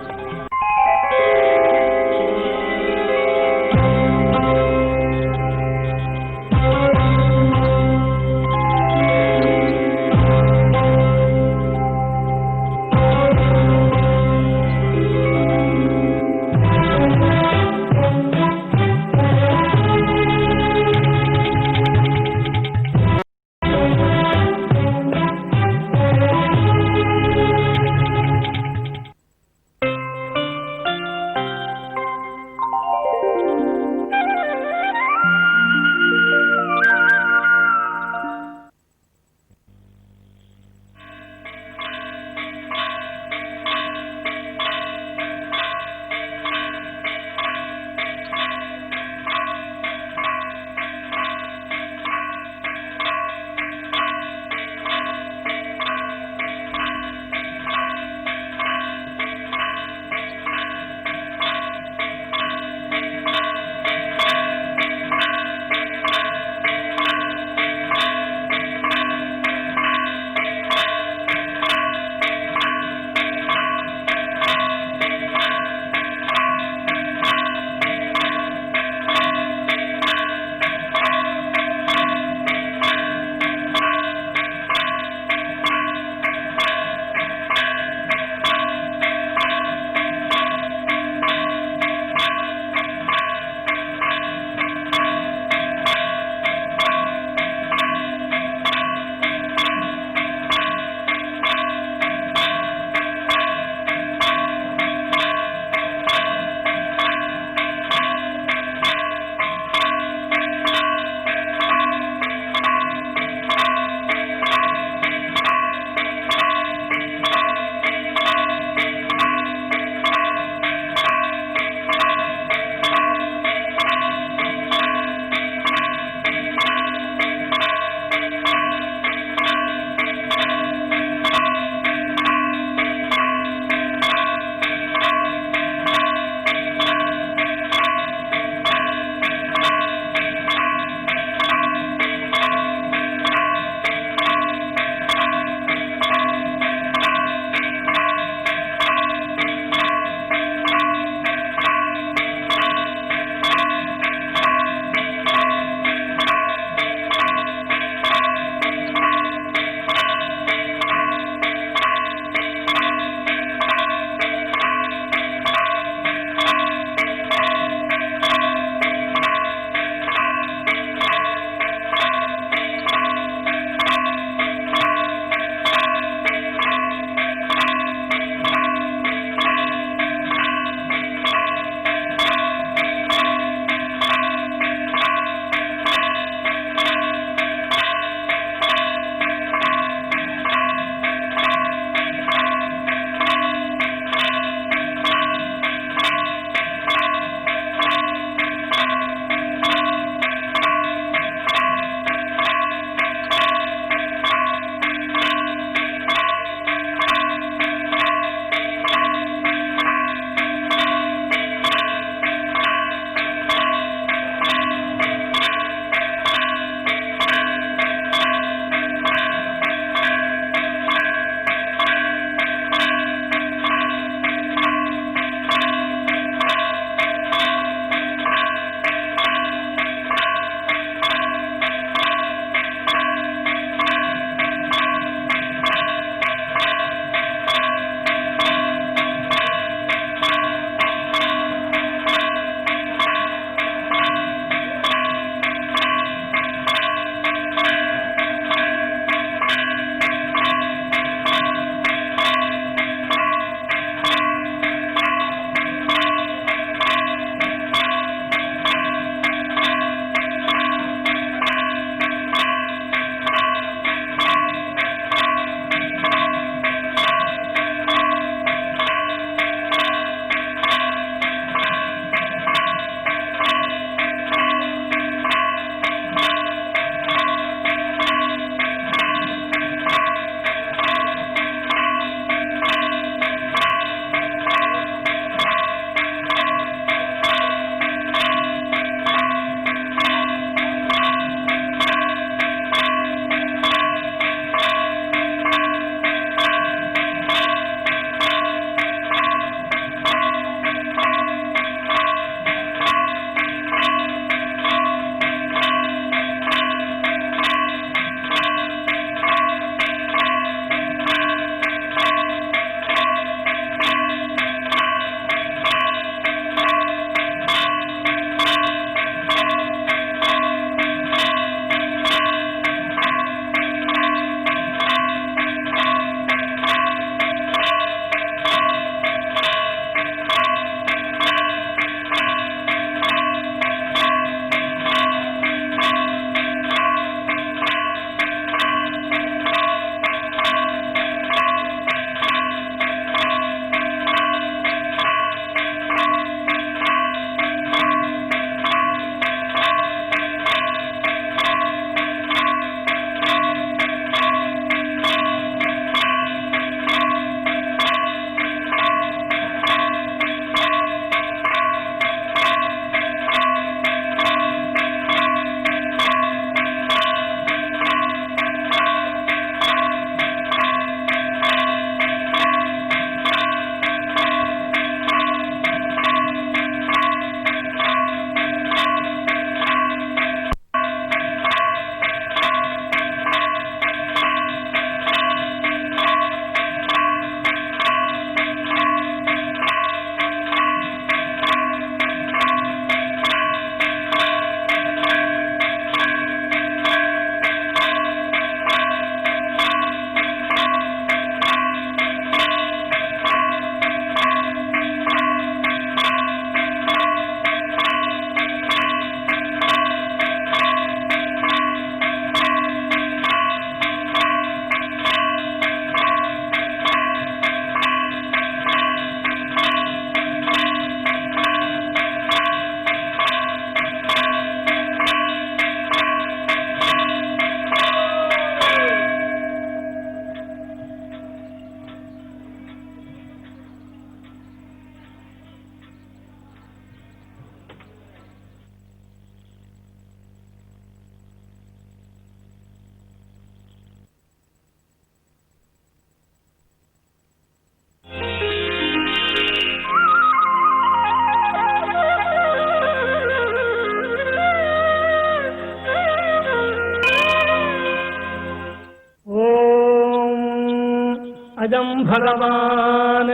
Speaker 8: अजं भगवान्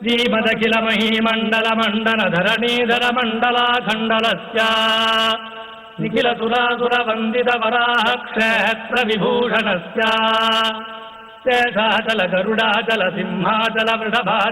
Speaker 8: श्रीमदखिल महीमण्डल मण्डल धरणीधर मण्डलाखण्डलस्य निखिल सुरासुर वन्दित वराह क्षेत्र विभूषणस्य शेषाचल गरुडाचल सिंहाचल वृषभाचल